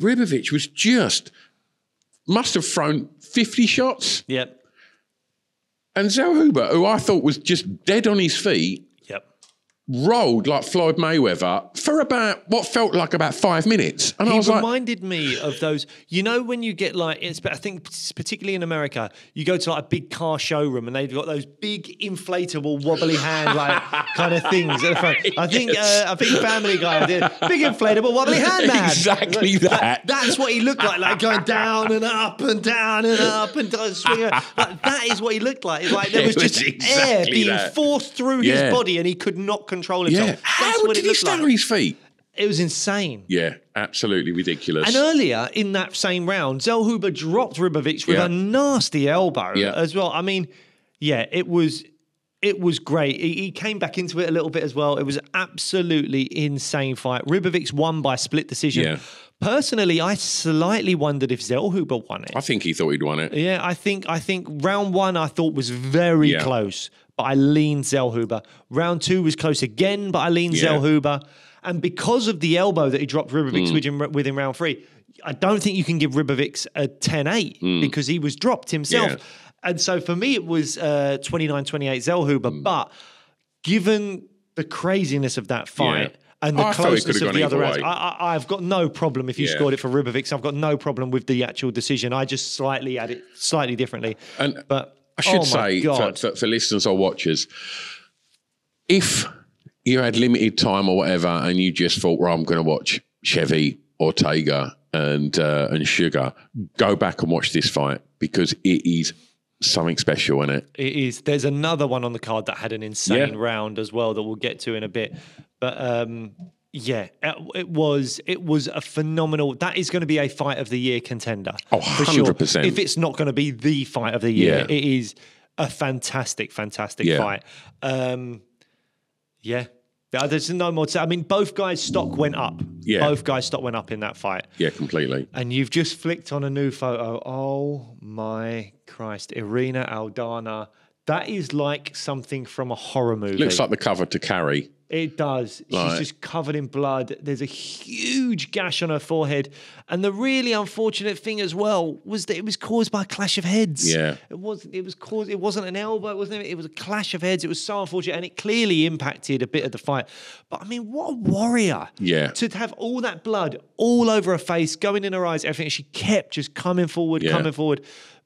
Ribovic was must have thrown 50 shots. Yep. And Selhuber, who I thought was just dead on his feet, rolled like Floyd Mayweather for about what felt like about 5 minutes. And he I was reminded me of those, you know, when you get like, I think particularly in America, you go to like a big car showroom and they've got those big inflatable wobbly hand like kind of things at the front. I think Family Guy did big inflatable wobbly hand man. Exactly that. That's what he looked like going down and up and down and up and swinging. Like, that is what he looked like. It's like there was just air being forced through his body and he could not control himself. Yeah. How did he stand on his feet? It was insane. Yeah, absolutely ridiculous. And earlier in that same round, Selhuber dropped Ribovic with a nasty elbow as well. I mean, yeah, it was great. He came back into it a little bit as well. It was an absolutely insane fight. Ribovic won by split decision. Yeah. Personally, I slightly wondered if Selhuber won it. I think he thought he'd won it. Yeah, I think round one I thought was very close, but I leaned Selhuber. Round two was close again, but I leaned Selhuber. And because of the elbow that he dropped Ribovic with in round three, I don't think you can give Ribovic a 10-8 because he was dropped himself. Yeah. And so for me, it was 29-28 Selhuber. But given the craziness of that fight and the closeness of the other rounds, I've got no problem if you scored it for Ribovic. I've got no problem with the actual decision. I just slightly had it slightly differently. But I should say for listeners or watchers, if you had limited time or whatever and you just thought, well, I'm going to watch Chevy, Ortega and Sugar, go back and watch this fight because it is something special in it. It is. There's another one on the card that had an insane round as well that we'll get to in a bit. But it was a phenomenal. That is going to be a fight of the year contender. Oh, 100%. Sure. If it's not going to be the fight of the year, it is a fantastic fight. There's no more to say. I mean, both guys' stock went up. Yeah. Both guys' stock went up in that fight. Yeah, completely. And you've just flicked on a new photo. Oh, my Christ. Irina Aldana. That is like something from a horror movie. Looks like the cover to Carrie. It does. She's just covered in blood. There's a huge gash on her forehead. And the really unfortunate thing as well was that it was caused by a clash of heads. Yeah. It wasn't an elbow, it was a clash of heads. It was so unfortunate. And it clearly impacted a bit of the fight. But I mean, what a warrior. Yeah. To have all that blood all over her face, going in her eyes, everything. She kept just coming forward.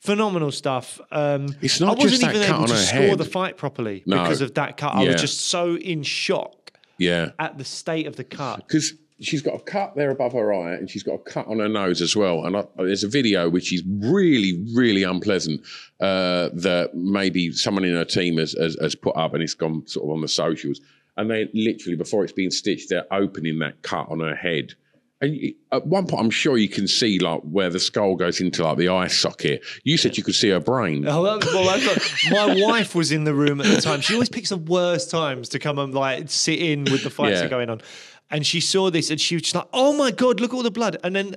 Phenomenal stuff. It's not I wasn't just that even cut able on to her score head. the fight properly because of that cut. I was just so in shock at the state of the cut. Because she's got a cut there above her eye and she's got a cut on her nose as well. And there's a video which is really, really unpleasant that maybe someone in her team has put up and it's gone sort of on the socials. And they literally, before it's being stitched, they're opening that cut on her head. And at one point, I'm sure you can see like where the skull goes into like the eye socket. You said you could see her brain. My wife was in the room at the time. She always picks the worst times to come and like sit in with the fights that are going on. And she saw this and she was just like, oh my God, look at all the blood. And then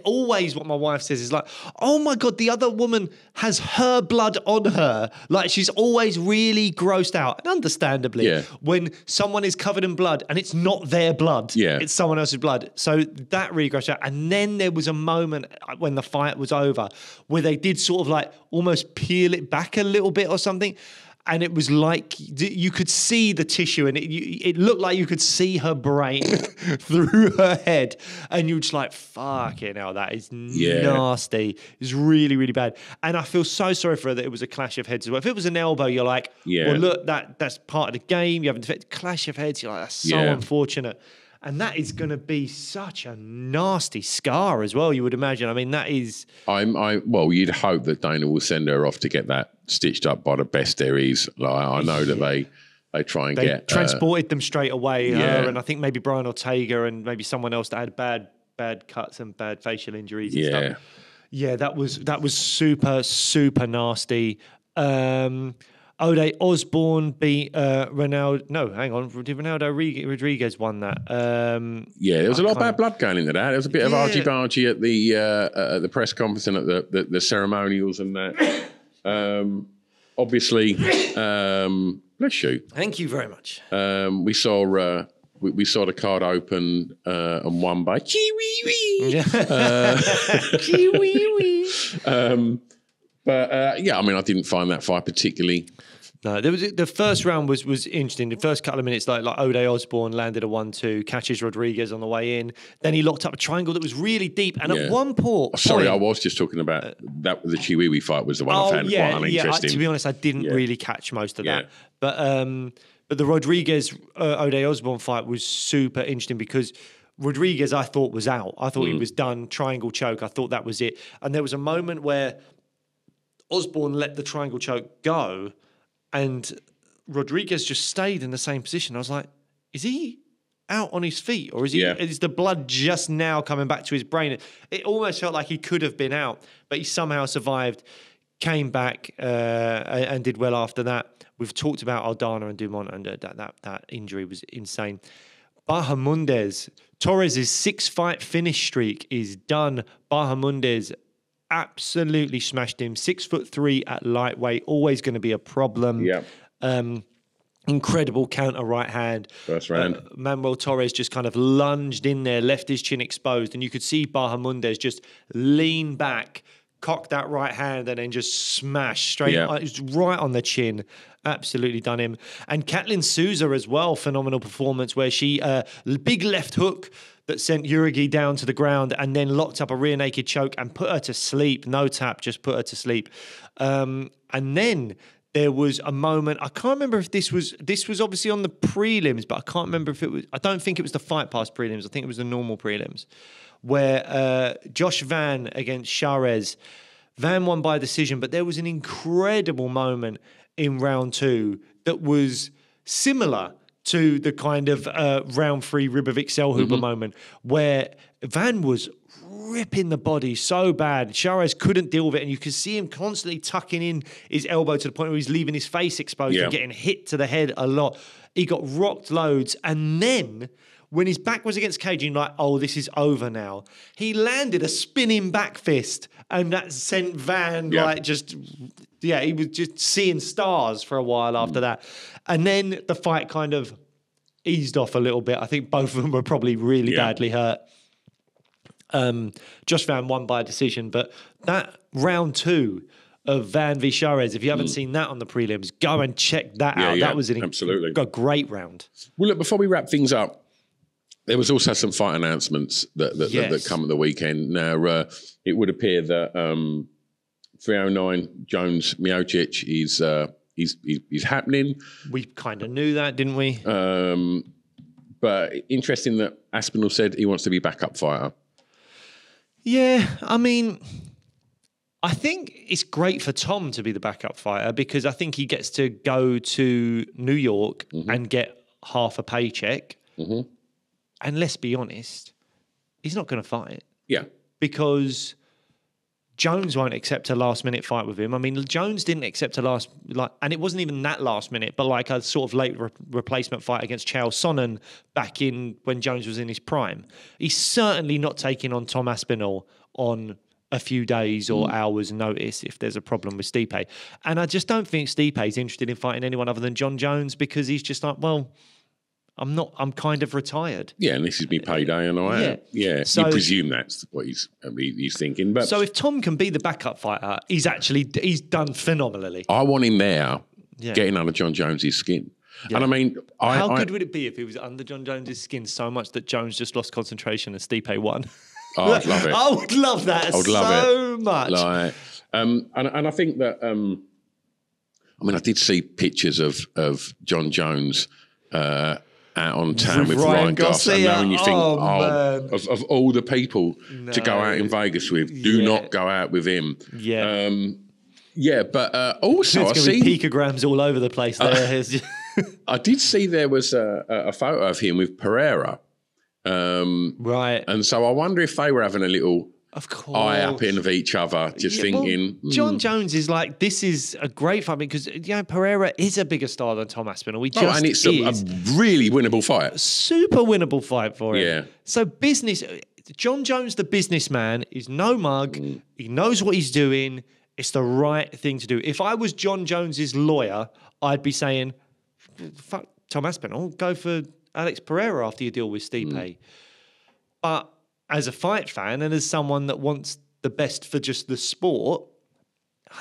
always what my wife says is like, oh my God, the other woman has her blood on her. Like she's always really grossed out. And understandably, when someone is covered in blood and it's not their blood, it's someone else's blood. So that really grossed out. And then there was a moment when the fight was over where they did sort of like almost peel it back a little bit or something. And it was like you could see the tissue, and it looked like you could see her brain through her head. And you're just like, fucking hell, that is nasty. It's really, really bad. And I feel so sorry for her that it was a clash of heads as well. If it was an elbow, you're like, well, look, that's part of the game. You haven't defended. Clash of heads, you're like, that's so unfortunate. And that is going to be such a nasty scar as well, you would imagine. I mean, that is... Well, you'd hope that Dana will send her off to get that stitched up by the best there is. Like, I know that they try and they transported them straight away. Her, and I think maybe Brian Ortega and maybe someone else that had bad cuts and bad facial injuries and stuff. Yeah, that was super, super nasty. Ode Osborne beat Ronaldo. No, hang on. Did Ronaldo Rodriguez won that? There was a lot of bad blood going into that. There was a bit of argy-bargy at the press conference and at the ceremonials and that. Obviously, bless you. Thank you very much. We saw the card open and won by Chiwi-wee. Chiwi-wee. But I mean, I didn't find that fight particularly. No, there was the first round was interesting. The first couple of minutes, like Ode Osborne landed a 1-2, catches Rodriguez on the way in. Then he locked up a triangle that was really deep. And at one point, I was just talking about that. The Chiwiwi fight was the one I found quite uninteresting. To be honest, I didn't really catch most of that. But the Rodriguez Ode Osborne fight was super interesting because Rodriguez, I thought, was out. I thought he was done. Triangle choke. I thought that was it. And there was a moment where Osborne let the triangle choke go and Rodriguez just stayed in the same position. I was like, is he out on his feet or is the blood just now coming back to his brain? It almost felt like he could have been out, but he somehow survived, came back and did well after that. We've talked about Aldana and Dumont, and that injury was insane. Bahamundes, Torres' 6-fight finish streak is done. Bahamundes absolutely smashed him. 6'3" at lightweight, always going to be a problem. Yeah. Incredible counter right hand. First round. Manuel Torres just kind of lunged in there, left his chin exposed, and you could see Bahamundes just lean back, cock that right hand, and then just smash straight. It was right on the chin. Absolutely done him. And Katlin Souza as well, phenomenal performance where she, big left hook that sent Urigi down to the ground and then locked up a rear naked choke and put her to sleep. No tap, just put her to sleep. And then there was a moment, I can't remember if this was obviously on the prelims, but I can't remember if it was, I don't think it was the Fight Pass prelims. I think it was the normal prelims where Josh Van against Charez. Van won by decision, but there was an incredible moment in round 2 that was similar to the kind of round 3 Ribovic Selhuber moment where Van was ripping the body so bad. Charez couldn't deal with it, and you could see him constantly tucking in his elbow to the point where he's leaving his face exposed and getting hit to the head a lot. He got rocked loads, and then when his back was against cage, you're like, oh, this is over now. He landed a spinning back fist, and that sent Van he was just seeing stars for a while after that. And then the fight kind of eased off a little bit. I think both of them were probably really badly hurt. Josh Van won by a decision, but that round 2 of Van v. Charez, if you haven't seen that on the prelims, go and check that out. That was a great round. Well, look, before we wrap things up, there was also some fight announcements that come at the weekend. Now, it would appear that 309 Jones Miocic is happening. We kind of knew that, didn't we? But interesting that Aspinall said he wants to be backup fighter. Yeah, I mean, I think it's great for Tom to be the backup fighter because I think he gets to go to New York and get half a paycheck. And let's be honest, he's not going to fight. Yeah. Because Jones won't accept a last-minute fight with him. I mean, Jones didn't accept and it wasn't even that last minute, but like a sort of late replacement fight against Chael Sonnen back in when Jones was in his prime. He's certainly not taking on Tom Aspinall on a few days or hours notice if there's a problem with Stipe. And I just don't think Stipe's interested in fighting anyone other than John Jones because he's just like, well, I'm kind of retired. Yeah, and this is me payday and I am. Yeah. So, you presume that's what he's thinking. But so if Tom can be the backup fighter, he's done phenomenally. I want him there getting under John Jones's skin. Yeah. And I mean, how good would it be if he was under John Jones's skin so much that Jones just lost concentration and Stipe won? Oh, I'd love it. I would love that so much. Like, and I think that, I mean, I did see pictures of John Jones out on town with Ryan Goss. And now when you think, of all the people to go out in Vegas with, do not go out with him. Yeah. But also I see picograms all over the place there. I did see there was a photo of him with Pereira. Right. And so I wonder if they were having a little eye-upping of each other, just thinking... Well, John Jones is like, this is a great fight because, Pereira is a bigger star than Tom Aspinall. And it's a really winnable fight. Super winnable fight for him. Yeah. So John Jones, the businessman, is no mug. He knows what he's doing. It's the right thing to do. If I was John Jones's lawyer, I'd be saying, fuck Tom Aspinall, go for Alex Pereira after you deal with Stipe. But as a fight fan and as someone that wants the best for just the sport,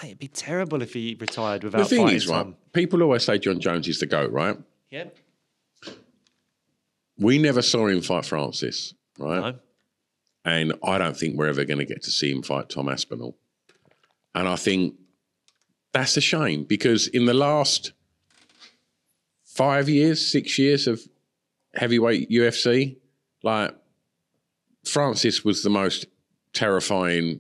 it'd be terrible if he retired without fighting. The thing is, right, people always say John Jones is the GOAT, right? Yep. We never saw him fight Francis, right? No. And I don't think we're ever going to get to see him fight Tom Aspinall. And I think that's a shame because in the last 5 years, 6 years of heavyweight UFC, like Francis was the most terrifying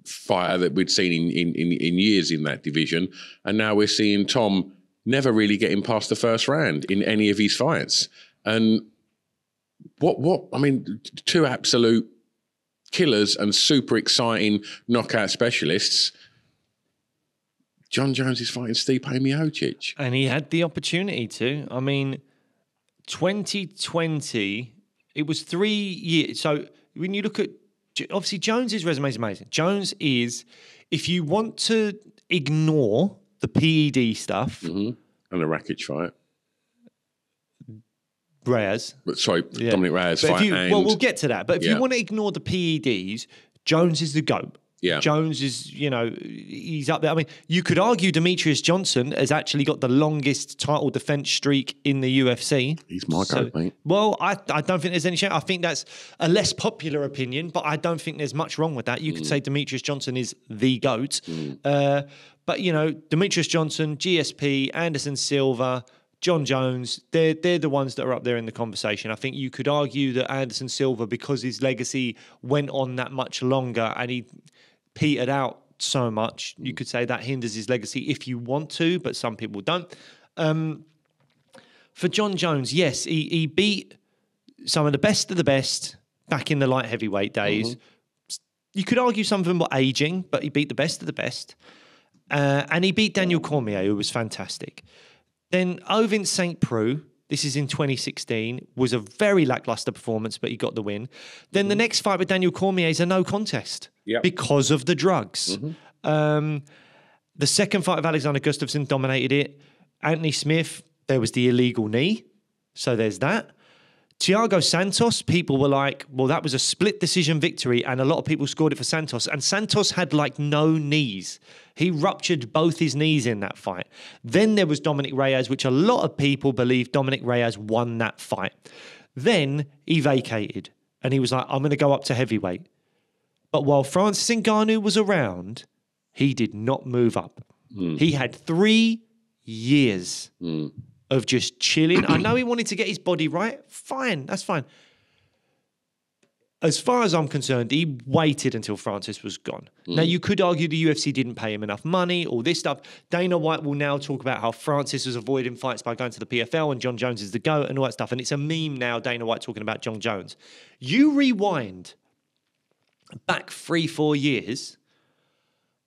fighter that we'd seen in years in that division. And now we're seeing Tom never really getting past the first round in any of his fights. And I mean, two absolute killers and super exciting knockout specialists. John Jones is fighting Stipe Miocic. And he had the opportunity to. I mean, 2020, it was 3 years. So when you look at, obviously Jones's resume is amazing. Jones is, if you want to ignore the PED stuff. And the Rakic fight. Reyes. Dominic Reyes fight. Well, we'll get to that. But if you want to ignore the PEDs, Jones is the GOAT. Yeah. Jones is, he's up there. I mean, you could argue Demetrius Johnson has actually got the longest title defense streak in the UFC. He's my GOAT, mate. Well, I don't think there's any shame. I think that's a less popular opinion, but I don't think there's much wrong with that. You could say Demetrius Johnson is the GOAT. But, Demetrius Johnson, GSP, Anderson Silva, John Jones, they're the ones that are up there in the conversation. I think you could argue that Anderson Silva, because his legacy went on that much longer and he petered out so much, you could say that hinders his legacy if you want to, but some people don't. For John Jones, yes, he beat some of the best back in the light heavyweight days. You could argue some of them were aging, but he beat the best of the best. And he beat Daniel Cormier, who was fantastic. Then Ovin St. Preux, this is in 2016, was a very lackluster performance, but he got the win. Then the next fight with Daniel Cormier is a no contest because of the drugs. The second fight of Alexander Gustafsson dominated it. Anthony Smith, there was the illegal knee. So there's that. Thiago Santos, people were like, well, that was a split decision victory, and a lot of people scored it for Santos. And Santos had no knees. He ruptured both his knees in that fight. Then there was Dominic Reyes, which a lot of people believe Dominic Reyes won that fight. Then he vacated, and he was like, I'm going to go up to heavyweight. But while Francis Ngannou was around, he did not move up. He had 3 years of just chilling. I know he wanted to get his body right. Fine, that's fine. As far as I'm concerned, he waited until Francis was gone. Now, you could argue the UFC didn't pay him enough money, all this stuff. Dana White will now talk about how Francis was avoiding fights by going to the PFL and John Jones is the GOAT and all that stuff. And it's a meme now, Dana White talking about John Jones. You rewind back 3-4 years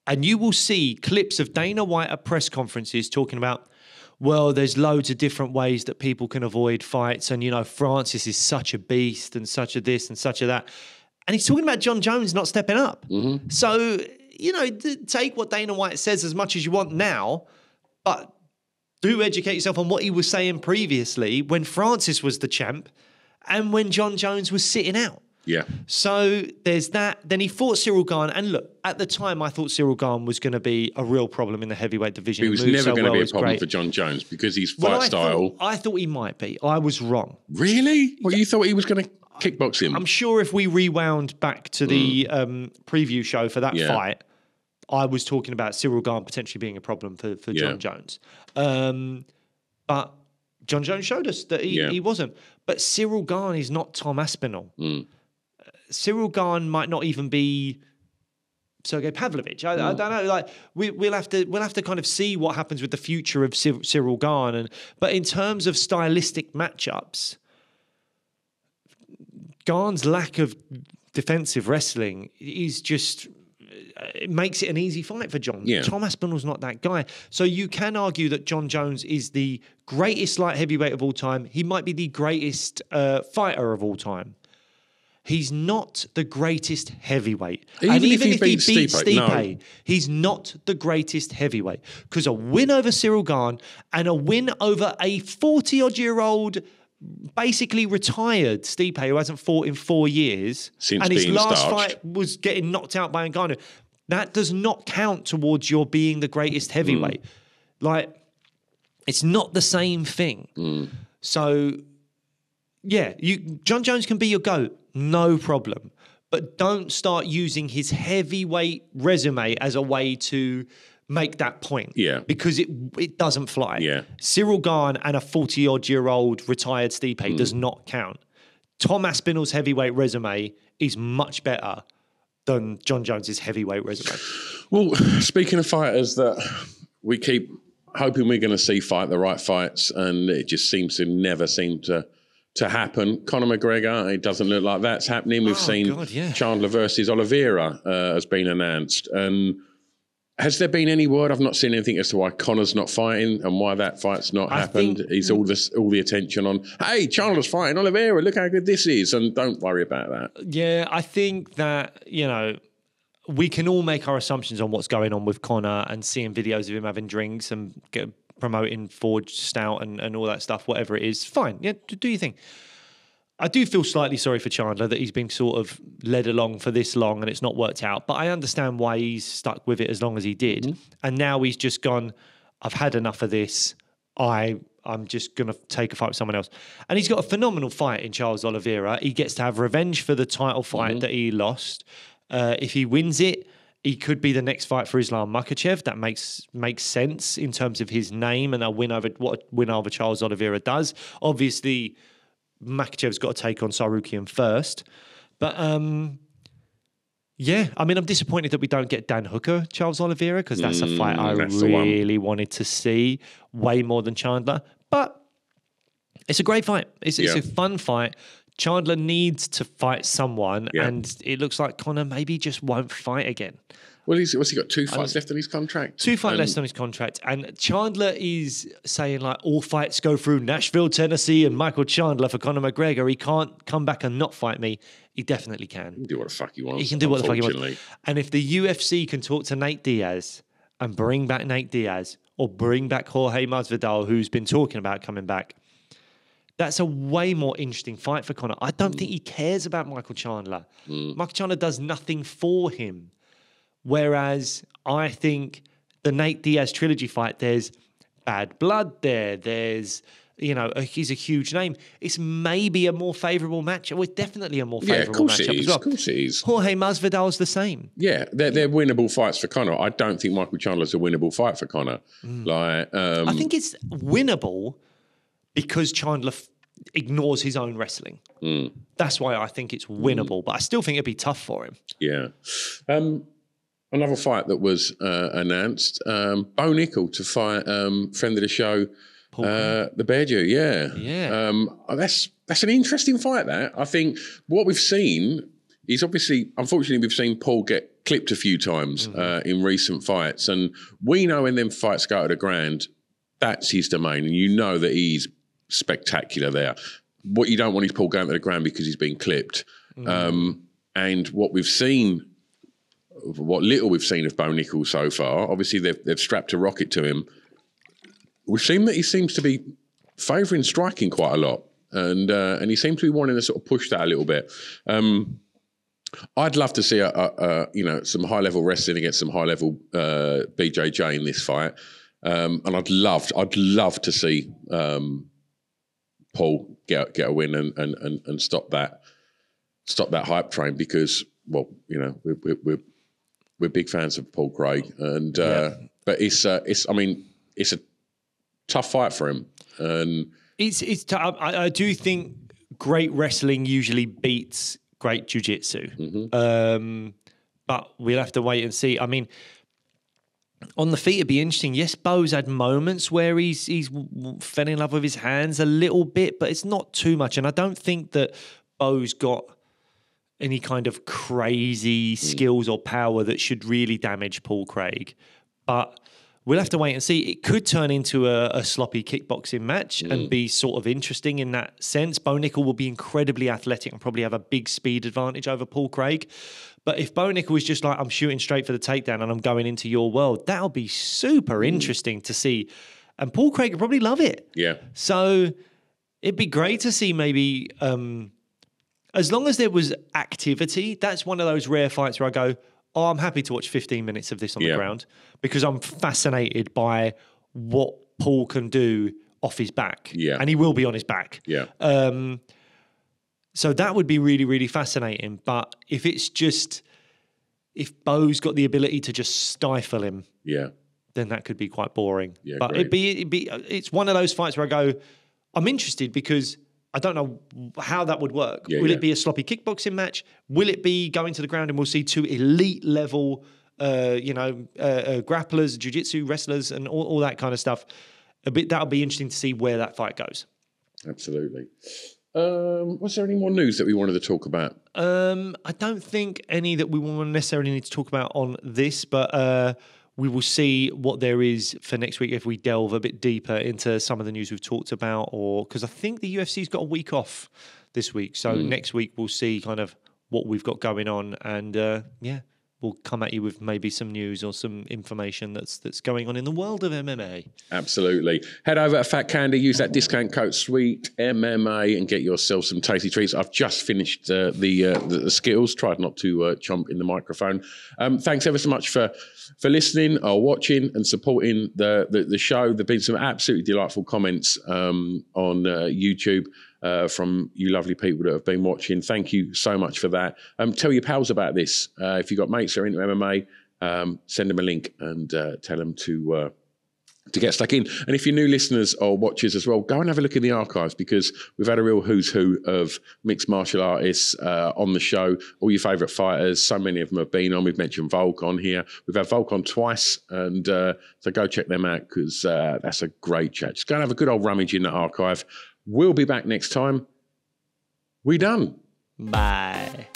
and you will see clips of Dana White at press conferences talking about, well, there's loads of different ways that people can avoid fights. And, Francis is such a beast and such a this and such a that. And he's talking about John Jones not stepping up. So, take what Dana White says as much as you want now, but do educate yourself on what he was saying previously when Francis was the champ and when John Jones was sitting out. Yeah. So there's that. Then he fought Cyril Gane. And look, at the time, I thought Cyril Gane was going to be a real problem in the heavyweight division. He was never going to be a problem for John Jones because his fight style. I thought he might be. I was wrong. Really? Well, you thought he was going to kickbox him? I'm sure if we rewound back to the preview show for that fight, I was talking about Cyril Gane potentially being a problem for John Jones. But John Jones showed us that he wasn't. But Cyril Gane is not Tom Aspinall. Cyril Gane might not even be Sergey Pavlovich. I don't know. Like we'll have to kind of see what happens with the future of Cyril Gane. But in terms of stylistic matchups, Gane's lack of defensive wrestling is just. It makes it an easy fight for John. Yeah. Tom Aspinall's not that guy. So you can argue that John Jones is the greatest light heavyweight of all time. He might be the greatest fighter of all time. He's not the greatest heavite. Even if he beats Stipe, he's not the greatest heavyweight. Because a win over Cyril Gane and a win over a 40-odd-year-old basically retired Stipe, who hasn't fought in 4 years, and his last fight was getting knocked out by Ngannou. That does not count towards your being the greatest heavyweight. Like, it's not the same thing. So, yeah, John Jones can be your GOAT, no problem. But don't start using his heavyweight resume as a way to make that point. Yeah. Because it doesn't fly. Yeah. Cyril Gane and a 40-odd-year-old retired Stipe does not count. Tom Aspinall's heavyweight resume is much better than John Jones's heavyweight resume. Well, speaking of fighters that we keep hoping we're going to see fight the right fights, and it just never seem to happen. Conor McGregor, it doesn't look like that's happening. We've seen Chandler versus Oliveira has been announced. And has there been any word? I've not seen anything as to why Conor's not fighting and why that fight's not happened. Is all the attention on, hey, Chandler's fighting Oliveira, look how good this is, and don't worry about that. Yeah, I think that, we can all make our assumptions on what's going on with Conor and seeing videos of him having drinks and promoting Forged Stout and all that stuff, whatever it is. Fine, yeah, do your thing. I do feel slightly sorry for Chandler that he's been sort of led along for this long and it's not worked out. But I understand why he's stuck with it as long as he did. And now he's just gone, I've had enough of this. I'm just going to take a fight with someone else. And he's got a phenomenal fight in Charles Oliveira. He gets to have revenge for the title fight that he lost. If he wins it, he could be the next fight for Islam Makhachev. That makes sense in terms of his name and what a win over Charles Oliveira does. Obviously, Makhachev's got to take on Sarukian first. But, yeah, I mean, I'm disappointed that we don't get Dan Hooker, Charles Oliveira, because that's a fight I really wanted to see way more than Chandler. But it's a great fight. It's a fun fight. Chandler needs to fight someone, and it looks like Conor maybe just won't fight again. Well, what's he got? 2 fights left on his contract? 2 fights left on his contract. And Chandler is saying, like, all fights go through Nashville, Tennessee, and Michael Chandler for Conor McGregor. He can't come back and not fight me. He definitely can. He can do what the fuck he wants. He can do what the fuck he wants. And if the UFC can talk to Nate Diaz and bring back Nate Diaz, or bring back Jorge Masvidal, who's been talking about coming back, that's a way more interesting fight for Conor. I don't think he cares about Michael Chandler. Michael Chandler does nothing for him. Whereas I think the Nate Diaz trilogy fight, there's bad blood there. There's, he's a huge name. It's maybe a more favourable matchup. Well, it's definitely a more favourable matchup as well. Of course it is. Jorge Masvidal's the same. Yeah, they're winnable fights for Conor. I don't think Michael Chandler's a winnable fight for Conor. I think it's winnable because Chandler ignores his own wrestling. That's why I think it's winnable. But I still think it'd be tough for him. Yeah. Another fight that was announced, Bo Nickel to fight friend of the show, the Bear Jew. Yeah. That's an interesting fight, that. I think what we've seen is unfortunately, we've seen Paul get clipped a few times in recent fights. And we know when them fights go to the ground, that's his domain. And you know that he's spectacular there. What you don't want is Paul going to the ground because he's been clipped. And what little we've seen of Bo Nickel so far, obviously they've strapped a rocket to him. We've seen that he seems to be favouring striking quite a lot. and he seemed to be wanting to sort of push that a little bit. I'd love to see some high level wrestling against some high level BJJ in this fight, and I'd love to see Paul get a win and stop that hype train, because we're big fans of Paul Craig, and but it's a tough fight for him, and I do think great wrestling usually beats great jiu-jitsu. But we'll have to wait and see. I mean, on the feet, it'd be interesting. Yes, Bo's had moments where he's fell in love with his hands a little bit, but it's not too much. And I don't think that Bo's got any kind of crazy skills or power that should really damage Paul Craig. But we'll have to wait and see. It could turn into a sloppy kickboxing match and be sort of interesting in that sense. Bo Nickel will be incredibly athletic and probably have a big speed advantage over Paul Craig. But if Bo Nickel is just like, I'm shooting straight for the takedown and I'm going into your world, that'll be super interesting to see. And Paul Craig would probably love it. Yeah. So it'd be great to see maybe, as long as there was activity, that's one of those rare fights where I go, oh, I'm happy to watch 15 minutes of this on the ground, because I'm fascinated by what Paul can do off his back. Yeah. And he will be on his back. Yeah. So that would be really, really fascinating. But if Bo's got the ability to just stifle him, then that could be quite boring. Yeah, but it's one of those fights where I go, I'm interested because I don't know how that would work. Will it be a sloppy kickboxing match? Will it be going to the ground and we'll see two elite level, grapplers, jiu-jitsu wrestlers, and all that kind of stuff? That'll be interesting to see where that fight goes. Absolutely. Was there any more news that we wanted to talk about? I don't think any that we will necessarily need to talk about on this, but we will see what there is for next week if we delve a bit deeper into some of the news we've talked about, or because I think the UFC's got a week off this week. So next week we'll see kind of what we've got going on, and we'll come at you with maybe some news or some information that's going on in the world of MMA. Absolutely. Head over to Fat Candy, use that discount code SWEET MMA and get yourself some tasty treats. I've just finished the Skittles. Tried not to chomp in the microphone. Thanks ever so much for listening or watching and supporting the show. There have been some absolutely delightful comments on YouTube from you lovely people that have been watching. Thank you so much for that. Tell your pals about this. If you've got mates that are into MMA, send them a link and tell them to get stuck in. And if you're new listeners or watchers as well, go and have a look in the archives, because we've had a real who's who of mixed martial artists on the show, all your favourite fighters. So many of them have been on. We've mentioned Volk on here. We've had Volk on twice, and so go check them out, because that's a great chat. Just go and have a good old rummage in the archive. We'll be back next time. We done. Bye.